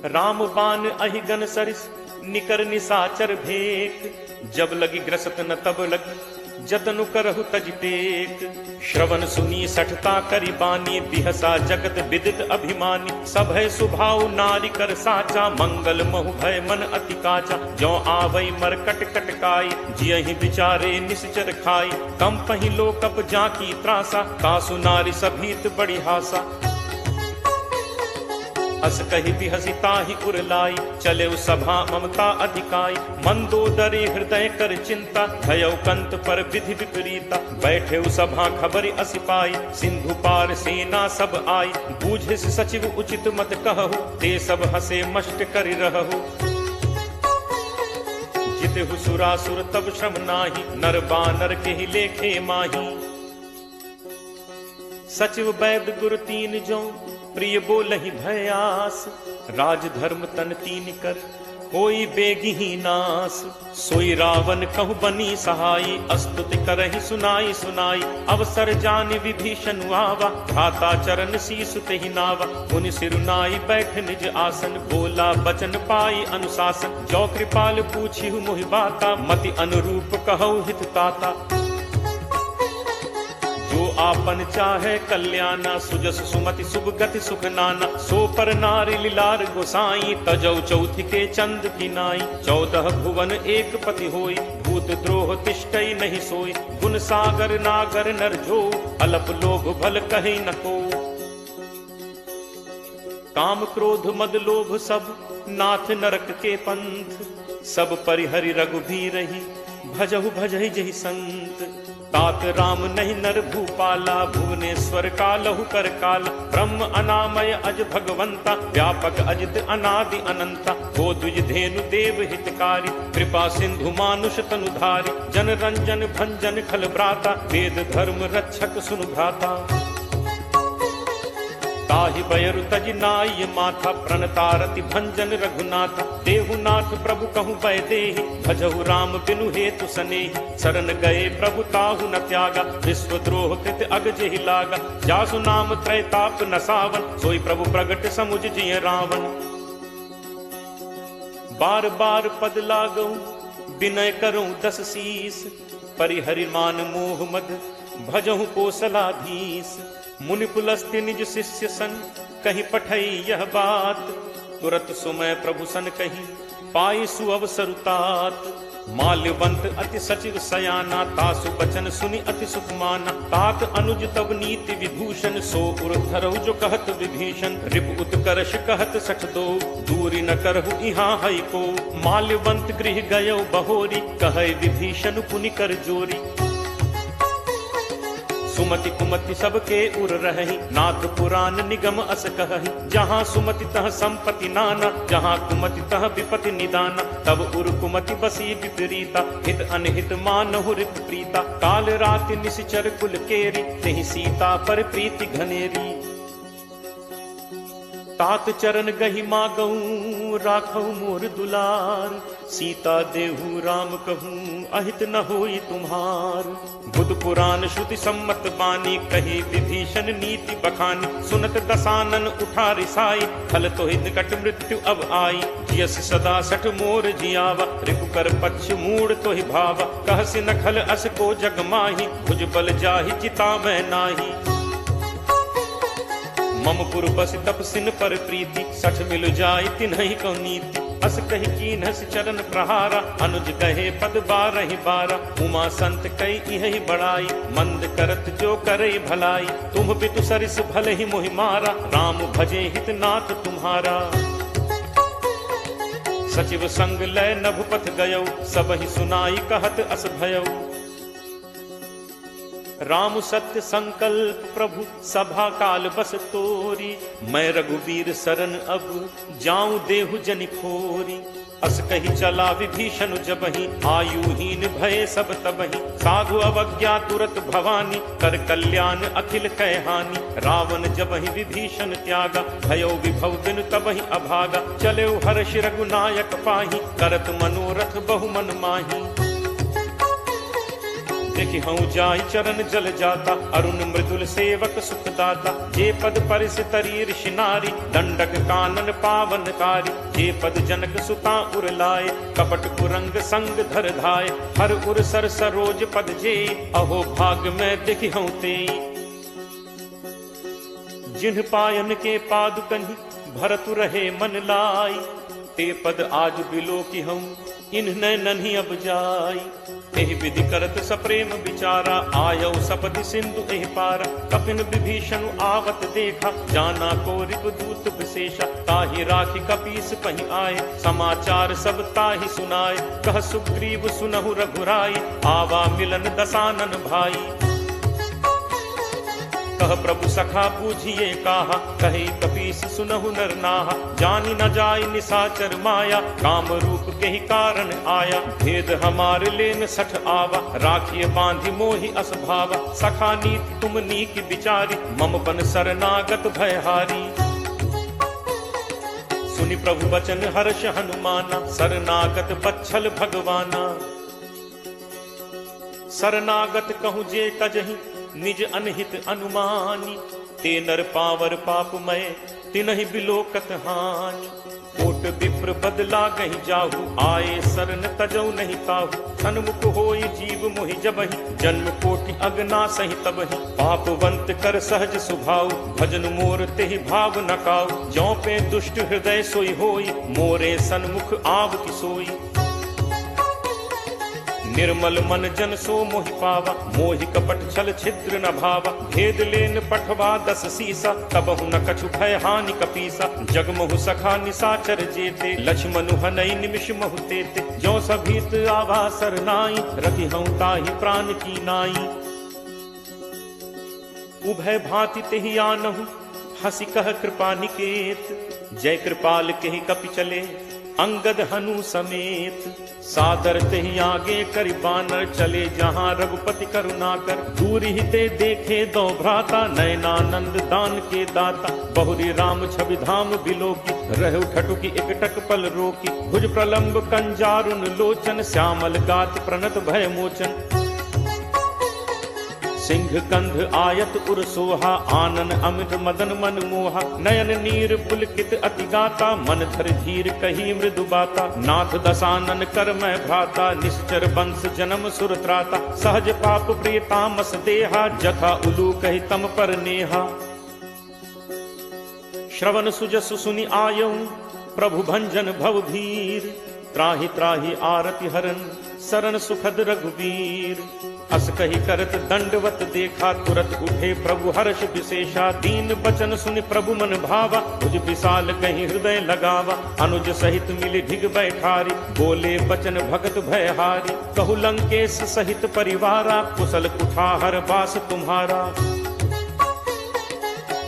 राम बान अहिगन सरिस, निकर निशाचर भेक। जब लगी ग्रसत न तब लगी, जतनु करहु तज टेक। श्रवण सुनी सठता करी बानी, बिहसा जगत विदित अभिमानी। सब है सुभाव नारी कर साचा, मंगल महु भय मन अति काचा। जो आवई मरकट कटकाई, जियहि विचारे निश्चर खाई। कम पही लोकप जाकी त्रासा, कासु नारी सभीत बड़ी हासा। अस कही बिहसी ताहि उरलाई, चले सभा ममता अधिकाई। मंदोदरी हृदय कर चिंता, भयउ कंत पर विधि विपरीता। बैठे सभा खबरि असि पाई, सिंधु पार सेना सब आई। बूझिस सचिव उचित मत कहु, ते सब हसे मष्ट करि रहु। जितहु सुरासुर तब श्रम नाही, नर बानर केहि लेखे माही। सचिव वैद गुरु तीन जो, प्रिय बोलहि भयास। राज धर्म तन तीन कर, कोई बेगी ही नास। सोई रावण कहु बनी सहाई, अस्तुति करहि सुनाई सुनाई। अवसर जानि विभीषण आवा, भ्राता चरण शीसु तेहि नावा। मुनि सिरुनाई बैठ निज आसन, बोला बचन पाई अनुशासन। जो कृपाल पूछिहु मोहि बाता, मति अनुरूप कहु हित ताता। जो आपन चाहे कल्याणा, सुजस सुमति शुभ गति सुख नाना। सो पर नारी लीलार गोसाई, तजौ चौथि के चंद की नाई। 14 भुवन एक पति होई, भूत द्रोह तिष्ठई नहीं सोई। गुण सागर नागर नर जो, अलप लोभ भल कहि न को। काम क्रोध मद लोभ सब, नाथ नरक के पंथ। सब परिहरि रघुबीरहि, भजहु भजहि जहि संत। तात राम नहीं नर भूपाला, भुवनेश्वर कालहु कर काला। ब्रह्म अनामय अज भगवंता, व्यापक अजित अनादि अनंता। गो द्विज धेनु देव हितकारी, कृपा सिंधु मानुष तनुधारी। जन रंजन भंजन खल भ्राता, वेद धर्म रक्षक सुनु भ्राता। ताहि बयरु तज नाय माथा, प्रणतारति भंजन रघुनाथा। देहुनाथ प्रभु कहु बय देहि, भजहु राम बिनु हेतु सनेहि। शरण गए प्रभु ताहु न त्यागा, विश्वद्रोह कृत अग जेहि लागा। जासु नाम त्रैताप न सावन, सोई प्रभु प्रगट समुझ जिय रावण। बार बार पद लागऊ, विनय करऊं 10 शीस। परिहरि मान मोह मद, भजहु कोसलाधीश। मुनि पुलस्त्य निज शिष्य सन, कही पठई यह बात। तुरत सुमय प्रभु सन कही, पाई सुअवसर तात। माल्यवंत अति सचिव सयाना, तासु बचन सुनि अति सुख माना। तात अनुज तब नीति विभूषण, सो उर धरहु जो कहत विभीषण। रिपु उत्कर्ष कहत सठ दो, दूरी न करहु इहाँ हई को। माल्यवंत गृह गयो बहोरी, कहै विभीषण पुनि कर जोरी। सुमति कुमति सबके उर रहहि, नाथ पुराण निगम अस कहहि। जहाँ सुमति तह संपत्ति नाना, जहाँ कुमति तह विपति निदाना। तब उर कुमति बसी विपरीता, हित अनहित मानहु रिपु प्रीता। काल राति निश्चर कुल केरी, तेहि सीता पर प्रीति घनेरी। तात चरण गहि मागऊं, राखऊ मोर दुलार। सीता देहु राम कहूँ, अहित न होई तुम्हार। बुध पुराण श्रुति सम्मत बानी, कही विभीषण नीति बखानी। सुनत दसानन उठा रिसाई, खल तो निकट मृत्यु अब आई। जियस सदा सठ मोर जियावा, रिपु कर पक्ष मूड तो ही भावा। कहसि न खल अस को जग माही, भुज बल जाहि चिता मैं नाही। मम पुर बस तपसिन पर प्रीति, सठ मिल जाय तिन्हि को नीति। अस कहि कीन्हस चरण प्रहारा, अनुज कहे पद बारहि बारा। उमा संत कई इहि बड़ाई, मंद करत जो करे भलाई। तुम पितु सरिस भले ही मोहि मारा, राम भजे हित नाथ तुम्हारा। सचिव संग लय नभुपथ गयौ, सबहि सुनाई कहत अस भयौ। राम सत्य संकल्प प्रभु सभा काल बस तोरी, मैं रघुवीर शरण अब जाऊं देहु जनि खोरी। अस कही चला विभीषण जबहि, आयुहीन भय सब तबहि, साधु अवज्ञा तुरत भवानी, कर कल्याण अखिल कह हानि। रावण जबहि विभीषण त्यागा, भयो विभव बिनु तबहि अभागा, चले हर्ष रघुनायक पाही, करत मनोरथ बहु मन माही। देखि हूँ जाई चरण जल जाता, अरुण मृदुल सेवक सुखदाता, जे पद परिस तरी ऋषि नारी, दंडक कानन पावनकारी, जे पद जनक सुता उर लाए, कपट कुरंग संग धर धाय, हर उर सर सरोज पद जे, अहो भाग में देखि हूँ ते। जिन्ह पायन के पादुकनि भरतु रहे मन लाई, ते पद आज बिलो की हूँ इन्ह नन्ही अब जाई। एहि विधि करत सप्रेम विचारा, आयौ सपति सिंधु एहि पारा, कपिन विभीषण आवत देखा, जाना को रिपुदूत विशेषा, ताहि राखी कपीस पहि आए, समाचार सब ताहि सुनाए, कह सुग्रीव सुनहु रघुराई, आवा मिलन दसानन भाई। कह प्रभु सखा बूझिए काहा, कहे कपीस सुनहु नर नाहा, जानी न जाय निशाचर माया, काम रूप के ही कारण आया, भेद हमार लेन सठ आवा, राखिए बांधि मोहि अस भावा, सखा नीत तुम नीक विचारी, मम बन शरणागत भयहारी। सुनि प्रभु वचन हर्ष हनुमाना, शरणागत बच्छल भगवाना। शरणागत कहूँ जे तजहि, निज अनहित अनुमानी, ते नर पावर पापमय, तिनहि बिलोकत हानि। कोट विप्र बदला गहि जाहु, आए शरण तजौ नहीं ताहु, सन्मुख होई जीव मोहि जबहि, जन्म कोटि अगना सहि तबहि, पापवंत कर सहज सुभाव, भजन मोर तेहि भाव न काऊ, जौ पे दुष्ट हृदय सोई होई, मोरे सन्मुख आव की सोई। निर्मल मन जन सो मोहि पावा, मोहि कपट छल छिद्र न भावा, भेद लेन पठवा दस सीसा, तबहु न कछु भय हानि कपीसा, जगमहु सखा निशाचर जेते, लक्ष्मणु हनई निमिष महु तेते, जो सभीत आवा सरनाई, रखि हूँ ताहि प्राण की नाई। उभय भांति तेहि आनहु, हंसी कह कृपा निकेत, जय कृपाल केहि कपि चले, अंगद हनु समेत। सादर तेहि आगे करि बानर, चले जहाँ रघुपति करुणा कर, दूर ही ते देखे दो भ्राता, नयनानंद दान के दाता, बहुरी राम छवि धाम बिलोकी, रहु ठटुकी एकटक पल रोकी, भुज प्रलंब कंजारुन लोचन, श्यामल गात प्रणत भय मोचन। सिंह कंध आयत उर सोहा, आनन अमित मदन मन मोहा, नयन नीर पुलकित अति गाता, मन धर धीर कही मृदु बाता, नाथ दसानन कर मैं भ्राता, निश्चर वंश जन्म सुर त्राता, सहज पाप प्रिय तामस देहा, जथा उलू कही तम पर नेहा। श्रवण सुजसु सुनि आयऊ, प्रभु भंजन भव भीर, त्राहि त्राहि आरति हरन, शरण सुखद रघुवीर। अस कही करत दंडवत देखा, तुरत उठे प्रभु हर्ष विशेषा, दीन बचन सुनि प्रभु मन भावा, भुज विशाल कहीं हृदय लगावा, अनुज सहित मिली ढिग बैठारी, बोले बचन भगत भयहारी, कहु लंकेश सहित परिवारा, कुशल कुठाहर बास तुम्हारा।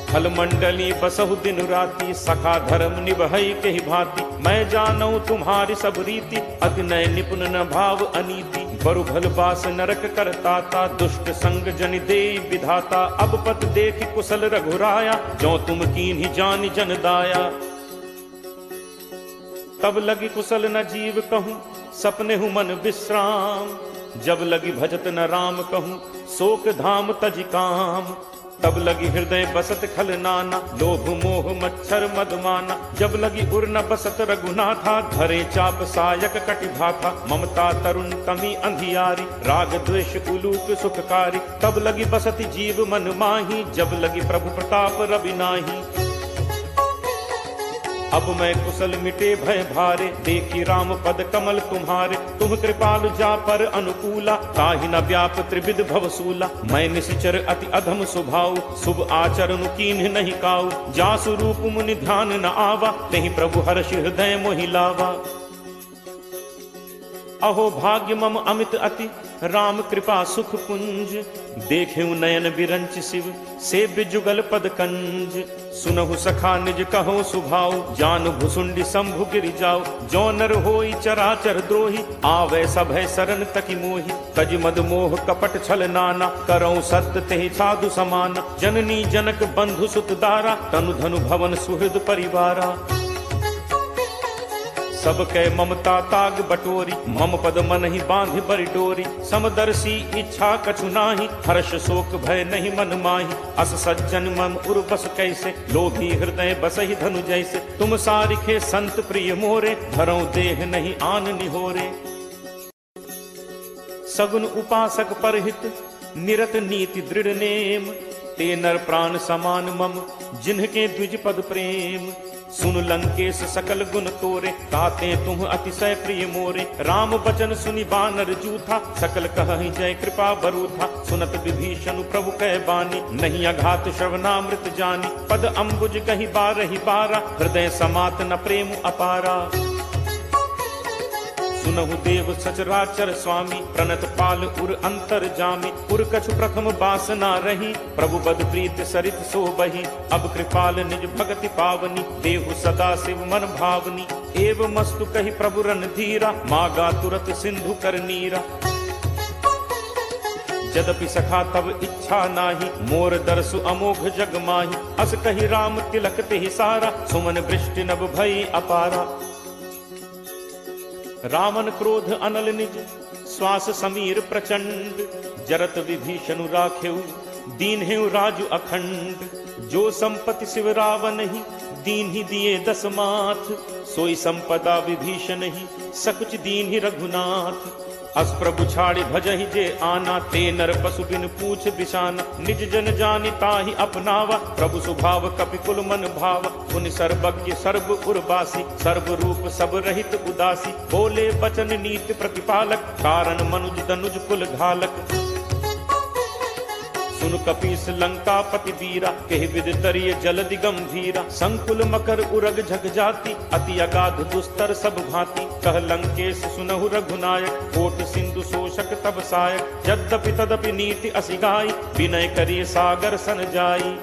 फल मंडली बसहु दिन राति, सखा धर्म निभई के ही भांति, मैं जानऊ तुम्हारी सब रीति, अति नय निपुण न भाव अनीति, बरु भल बास नरक करताता, दुष्ट संग जन दे विधाता, अब पत देख कुशल रघुराया, जो तुम कीन्ही जान जन दाया। तब लगी कुशल न जीव कहूँ, सपने हूँ मन विश्राम, जब लगी भजत न राम कहूँ, शोक धाम तज काम। तब लगी हृदय बसत खल नाना, लोभ मोह मच्छर मदमाना, जब लगी उर न बसत रघुनाथा, धरे चाप सायक कटि भाथा, ममता तरुण तमी अंधियारी, राग द्वेष उलूक सुखकारी, तब लगी बसत जीव मन माही, जब लगी प्रभु प्रताप रवि नाही। अब मैं कुशल मिटे भय भारे, देखी राम पद कमल तुम्हारे, तुम कृपालु जा पर अनुकूला, ताहि न व्याप त्रिविध भवसूला, मैं निश्चर अति अधम स्वभाव, शुभ आचरण कीन्ह नहीं काऊ, जासु रूप मुनि ध्यान न आवा, नहीं प्रभु हर्ष हृदय मोहि लावा। अहो भाग्य मम अमित अति, राम कृपा सुख पुंज। देखे नयन बिरंच शिव सेव्य जुगल पद कंज। सुनहु सखा निज कहो सुभाव जान भुसुंडी शंभु गिरि जाओ। जो नर होई चराचर द्रोही आवे सभय शरण तकी मोही। तज मद मोह कपट छल नाना करऊं सत्य तेहि साधु समान। जननी जनक बंधु सुत दारा तनु धनु भवन सुहृद परिवारा। सब कै ममता ताग बटोरी मम पद मन ही बांध बरि डोरी। समदर्शी इच्छा कछु नाही हर्ष शोक भय नहीं मन माही। अस सज्जन मम उर बस कैसे लोभी हृदय बसहि धनु जैसे। तुम सारिखे संत प्रिय मोरे धरऊं देह नहीं आन निहोरे। सगुन उपासक परहित निरत नीति दृढ़ नेम। ते नर प्राण समान मम जिन्हके द्विज पद प्रेम। सुन लंकेश सकल गुण तोरे ताते तुम अतिशय प्रिय मोरे। राम बचन सुनि बानर जूथा सकल कहहि जय कृपा बरूथा। सुनत विभीषण प्रभु कह बानी नहीं अघात श्रवणामृत जानी। पद अम्बुज कहि बारहि बारा हृदय समात न प्रेम अपारा। सुनहु देव सचराचर स्वामी प्रणत पाल उर अंतर जामी। उर कछु प्रथम बासना रही प्रभु बद प्रीत सरित सो बही। अब कृपाल निज भगति पावनी देहु सदा शिव मन भावनी। एव मस्तु कहि प्रभु रन धीरा मागा तुरत सिंधु कर नीरा। यद्यपि सखा तब इच्छा नाही मोर दरसु अमोघ जग माही। अस कहि राम तिलक तेहि सारा सुमन वृष्टि नभ भई अपारा। रावण क्रोध अनल निज श्वास समीर प्रचंड। जरत विभीषण राखेउ दीन हेउ राजु अखंड। जो संपत्ति शिव रावण ही दीन ही दिए दस माथ। सोई संपदा विभीषण ही सकुच दीन ही रघुनाथ। अस प्रभु छाड़ि भजहि जे आना ते नर पशु बिन पूछ बिशाना। निज जन जानि ताहि अपनावा प्रभु स्वभाव कपि कुल मन भावा। पुनि सर्वज्ञ सर्व उर्वासी सर्व रूप सब रहित उदासी। बोले बचन नीति प्रतिपालक कारण मनुज दनुज कुल घालक। सुन कपीस लंका पति वीरा कहि विद तरिय जलदि गंभीरा। संकुल मकर उरग झग जाति अति अगाध दुस्तर सब भांति। कह लंकेश सुनहु रघुनायक कोट सिंधु शोषक तब सायक। यद्यपि तदपि नीति असिगाई विनय करिय सागर सन जाई।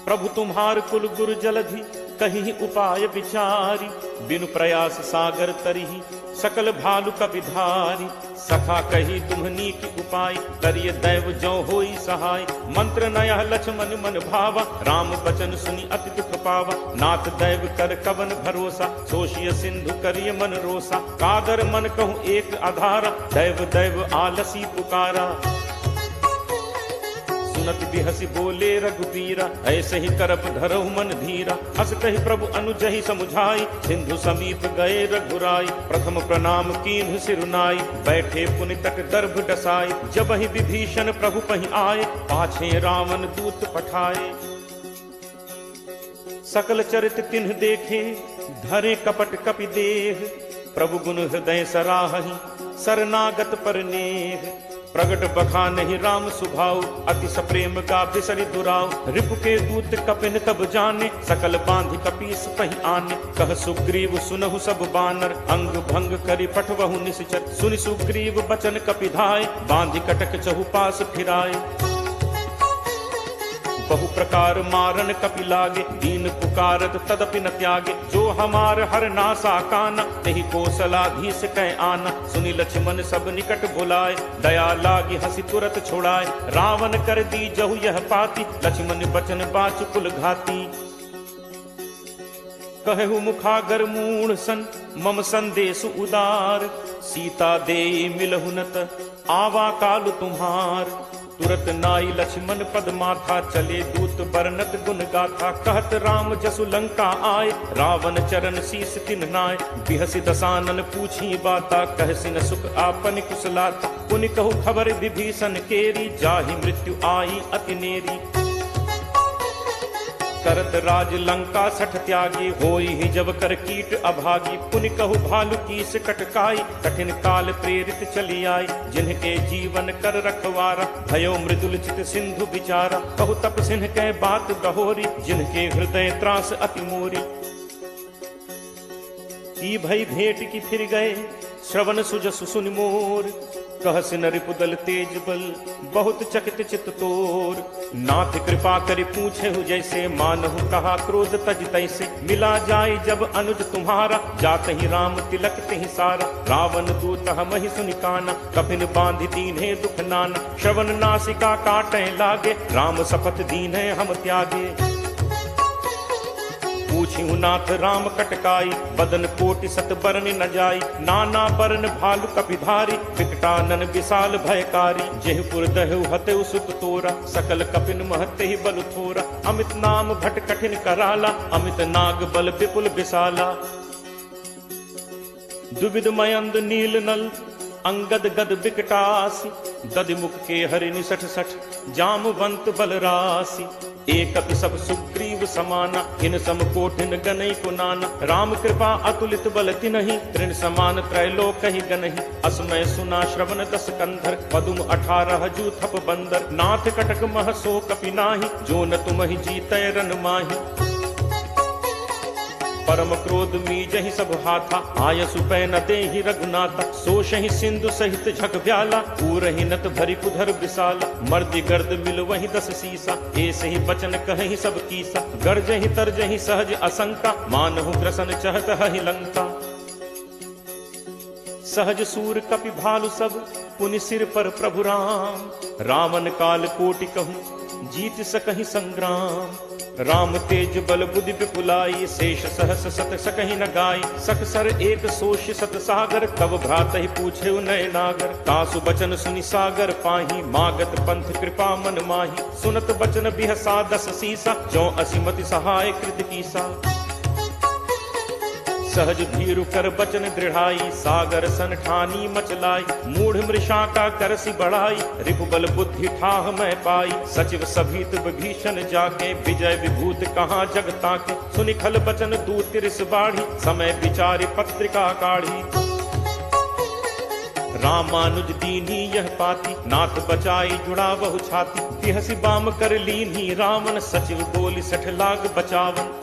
प्रभु तुम्हार कुल गुरु जलधि कहीं उपाय विचारी। बिनु प्रयास सागर तरिहि सकल भालु कपिधारी। सखा कही तुम्हनी की उपाय करिय दैव जो होई सहाय। मंत्र नया लक्ष्मण मन भावा राम बचन सुनि अति दुख पावा। नाथ दैव कर कवन भरोसा सोशिय सिंधु करिय मन रोसा। कादर मन कहूँ एक आधारा दैव दैव आलसी पुकारा। सुनत बिहसी बोले रघुबीरा ऐसे ही करप धरहु मन धीरा। अस कहि प्रभु अनुजहि समुझाई सिंधु समीप गए रघुराई। प्रथम प्रणाम कीन्ह सिरुनाई बैठे पुनि तट गर्भ डसाई। जब ही विभीषण प्रभु पहि आए पाछे रावण दूत पठाए। सकल चरित तिन्ह देखे धरे कपट कपि देह। प्रभु गुण हृदय सराहि शरणागत पर नेह। प्रगट बखा नहीं राम सुभाव अति सप्रेम का बिसरि दुराव। रिपु के दूत कपिन तब जाने सकल बांधि कपीस पहि आने। कह सुग्रीव सुनहु सब बानर अंग भंग करि पठवहु निश्चर। सुनि सुग्रीव बचन कपिधाय बांधि कटक चहुपास फिराए। बहु प्रकार मारन कपि लागे दीन पुकारत तदपि न त्यागे। जो हमार हर नासा काना तेहि कौशलाधीश कह आना। सुनि लक्ष्मण सब निकट बुलाए दया लागी हंसी तुरत छोड़ाए। रावण कर दी जहु यह पाती लक्ष्मण बचन बाच कुल घाती। कहु मुखागर मूढ़ सन मम संदेश उदार। सीता दे मिलहु नत आवा काल तुम्हार। तुरत नाई लक्ष्मण पद माथा चले दूत बरनत गुण गाथा। कहत राम जसु लंका आए रावण चरण शीस तिन नाय। बिहसि दसानन पूछी बाता कहसि न सुख आपन कुशलाता। पुनि कहु खबर विभीषण केरी जाहि मृत्यु आई अति नेरी। करत राज लंका सठ त्यागी होई ही जब कर कीट अभागी। पुनि कहु भालु कीस कटकाई कठिन काल प्रेरित चली आई। जिनके जीवन कर रखवारा भयो मृदुल चित सिंधु विचारा। कहु तप सिंह के बात बहोरी जिनके हृदय त्रास अति मोरी। की भई भेंट की फिर गए श्रवण सुजसु सुनि मोर, कहस न रिपुदल तेज बल, बहुत चकित चित तोर। नाथ कृपा करि पूछे हु जैसे, मानहु कहा क्रोध तज तैसे। मिला जाय जब अनुज तुम्हारा, जात ही राम तिलक तिहि सारा। रावण दूत हमहि सुनि काना, कपिन बांधि दीन्हे दुख नाना। श्रवण नासिका काटै लागे, राम शपथ दीन्हे हम त्यागे। पूछिहु नाथ राम कटकाई, बदन कोटि सत बरन न जाई। नाना बरन भालु कपिधारी, विकटानन विशाल भयकारी। जेहपुर दहु हतेउ सुत तोरा, सकल कपिन महते ही बल थोरा। अमित नाम भट कठिन कराला, अमित नाग बल विपुल विशाला। दुविध मयंद नील नल, अंगद गद विकटासी। दधिमुख के हरि निसठ सठ, जामवंत बल राशि। एक सब सुग्रीव समाना, इन सम कोठिन गनई को नाना। राम कृपा अतुलित बल तिनहि, तृण समान त्रैलोक ही गनहि। असमय सुना श्रवण दस कंधर, पदुम 18 जू थप बंदर। नाथ कटक मह सो कपि नाहि, जो न तुमहि जीतै रन माहि। परम क्रोध मीजहि सब हाथा, आयसु पै न देहि रघुनाथा। सोषहि सिंधु सहित झक व्याला, पूरहि नत भरि कुधर विशाला। मर्दि गर्द मिल वहि 10 सीसा, ऐसे ही बचन कहहि सब कीसा। गर्जहि तरजहि सहज असंका, मानहु ग्रसन चहत हहि लंका। सहज सूर कपि भालु सब, पुनि सिर पर प्रभु राम। रावण काल कोटि कहूँ, जीत सकहि संग्राम। राम तेज बल बुद्धि विपुलाई, शेष सहस सत सकहि न गाई। सकसर एक सोष सत सागर, तब भ्रात ही पूछे नय नागर। तासु बचन सुनि सागर पाही, मागत पंथ कृपा मन माही। सुनत बचन बिहसा 10 सीसा, जो असिमति सहाय कृत कीसा। सहज भीरु कर बचन दृढ़ाई, सागर सन ठानी मचलाई। मूढ़ मृषा का करसी बढ़ाई, रिपुबल बुद्धि ठाह मैं पाई। सचिव सभीत विभीषण जाके, विजय विभूत कहाँ जगता के। सुनि खल बचन दूत तिरिस बाढ़ी, समय विचारि पत्रिका काढ़ी। रामानुज दीन्ही यह पाती, नाथ बचाई जुड़ा बहु छाती। बिहसी बाम कर लीन्ही रावण, सचिव बोली 60 लाग बचावन।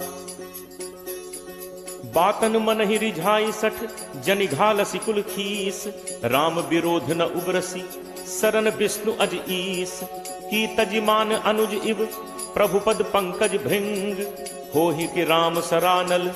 बातन मन ही रिझाई 60, जनि घालसी कुल खीस। राम विरोध न उबरसी, सरन विष्णु अज ईस। की तजिमान अनुज इव, प्रभु पद पंकज भृंग। होहि कि राम सरानल,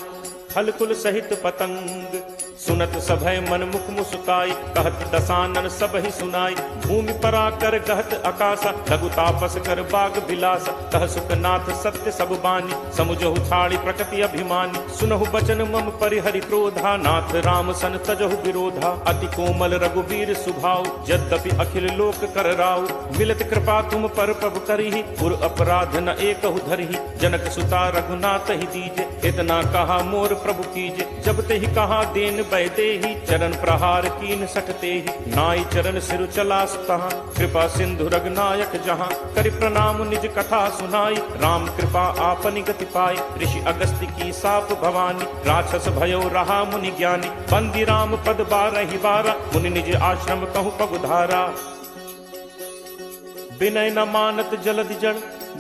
खल कुल सहित पतंग। सुनत सभय मन मुख मुस्काई, कहत दसानन सब ही सुनाई। भूमि परा कर गहत आकाशा, लघु तापस कर बाग बिलासा। कह सुखनाथ सत्य सब बानी, समुझहु छाड़ी प्रकृति अभिमानी। सुनहु बचन मम परिहरि क्रोधा, नाथ राम सन तजहु विरोधा। अति कोमल रघुवीर सुभाव, यद्यपि अखिल लोक कर राव। मिलत कृपा तुम पर प्रभु करिहि, पुर अपराध न एकहु धरिहि। जनक सुता रघुनाथ ही दीजे, इतना कहा मोर प्रभु कीजे। जब ते ही कहा देन बैदे ही, चरण प्रहार कीन सटते ही। नाई चरण सिर चला सुतहा, कृपा सिंधु रघुनायक जहाँ। करि प्रणाम निज कथा सुनाई, राम कृपा आपनि गति पाई। ऋषि अगस्त्य की साप भवानी, राक्षस भयो रहा मुनि ज्ञानी। बंदी राम पद 12 बारा, मुनि निज आश्रम कहूँ पगुधारा। विनय न मानत जलधि जड़,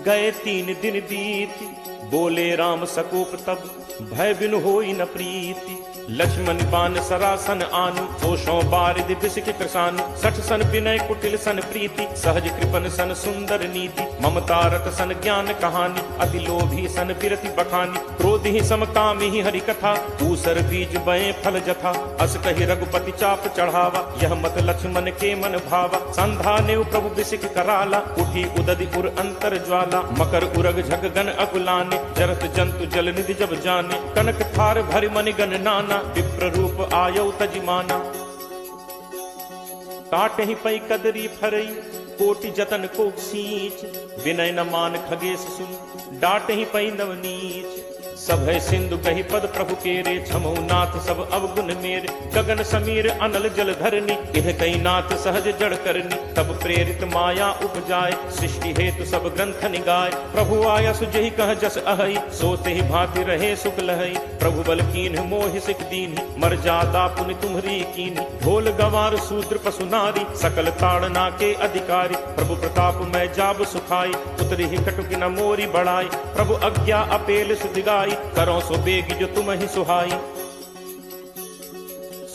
गए 3 दिन बीत। बोले राम सकोप तब, भय बिनु होई न प्रीति। लक्ष्मण बान सरासन आनु, दोषों बारिद बिसिक कृसानु। 60 सन विनय कुटिल सन प्रीति, सहज कृपन सन सुंदर नीति। ममता रत सन ज्ञान कहानी, अति लोभी सन विरति बखानी। क्रोध ही समकामी ही हरि कथा, ऊसर बीज बए फल जथा। अस कहि रघुपति चाप चढ़ावा, यह मत लक्ष्मण के मन भावा। संधा नेव प्रभु बिसिक कराला, उठी उदधि उर अंतर ज्वाला। मकर उरग झग गन अकुलाने, जरत जंतु जल निधि जब जाने। कनक थार भरि मनि गण नाना, विप्र रूप आयौ तजिमाना। काटे ही पै कदरी फरई, कोटि जतन को सींच। विनय न मान खगेश सुन, डाटे ही पै नवनीच। सब है सिंधु कही पद प्रभु केरे, छमौ नाथ सब अवगुण मेरे। गगन समीर अनल जल धरनी, इह कई नाथ सहज जड़ करनी। तब प्रेरित माया उपजाए, सृष्टि हेतु सब ग्रंथ निगाय। प्रभु आया सुजहि कह जस अहई, सोते ही भांति रहे सुख लहई। प्रभु बल कीन मोहि सिख दीन्हि, मर्यादा पुनि तुम्हरी कीन्हि। ढोल गवार शूद्र पशु नारी, सकल ताड़ना के अधिकारी। प्रभु प्रताप मैं जाब सुखाई, उतरी ही कटुक न मोरी बढ़ाई। प्रभु आज्ञा अपेल सुधिगाई, करो सो बेग जो तुम ही सुहाई।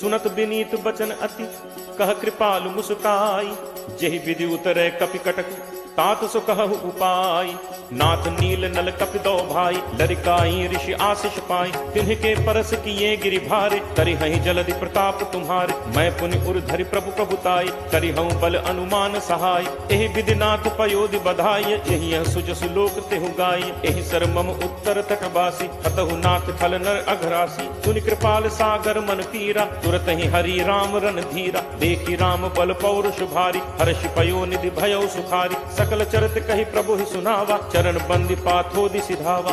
सुनत विनीत बचन अति कह कृपालु मुस्काई, जेहि विधि उतरे कपि कटक तात सो कहु उपाय। नाथ नील नल कपि दो भाई, लरिकाई ऋषि आशीष पाई। तिन्ह के परस किए गिरि भारे, करिहहि जलधि प्रताप तुम्हारे। मैं पुनि उर धरि प्रभु प्रभुताई, करिहऊँ बल अनुमान सहाय। एहि विधि नाथ पयोधि बधाई, यही यह सुजसु लोक तेहु गाई। एहि सर मम उत्तर तटवासी, हतहु नाथ खल नर अघरासी। सुनि कृपाल सागर मन पीरा, तुरत ही हरि राम रन धीरा। देखी राम बल पौरुष भारी, हर्ष पयोनिधि भयउ सुखारी। सकल चरित कहि प्रभु ही सुनावा, चरण बंदी पाथोदि सिधावा।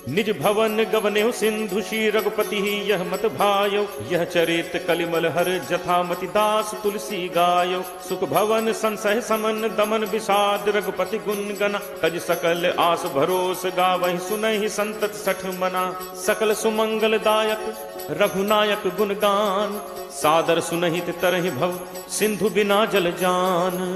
निज भवन गवनेहु सिंधु श्री रघुपति ही यह मत भायो। यह चरित कलिमल हर जथामति दास तुलसी गायो। सुख भवन संसह समन दमन विषाद, रघुपति गुण गना। तज सकल आस भरोस गावहि, सुनहि संतत सठ मना। सकल सुमंगल दायक रघुनायक गुण गान, सादर सुनहित तरहि भव सिंधु बिना जल जान।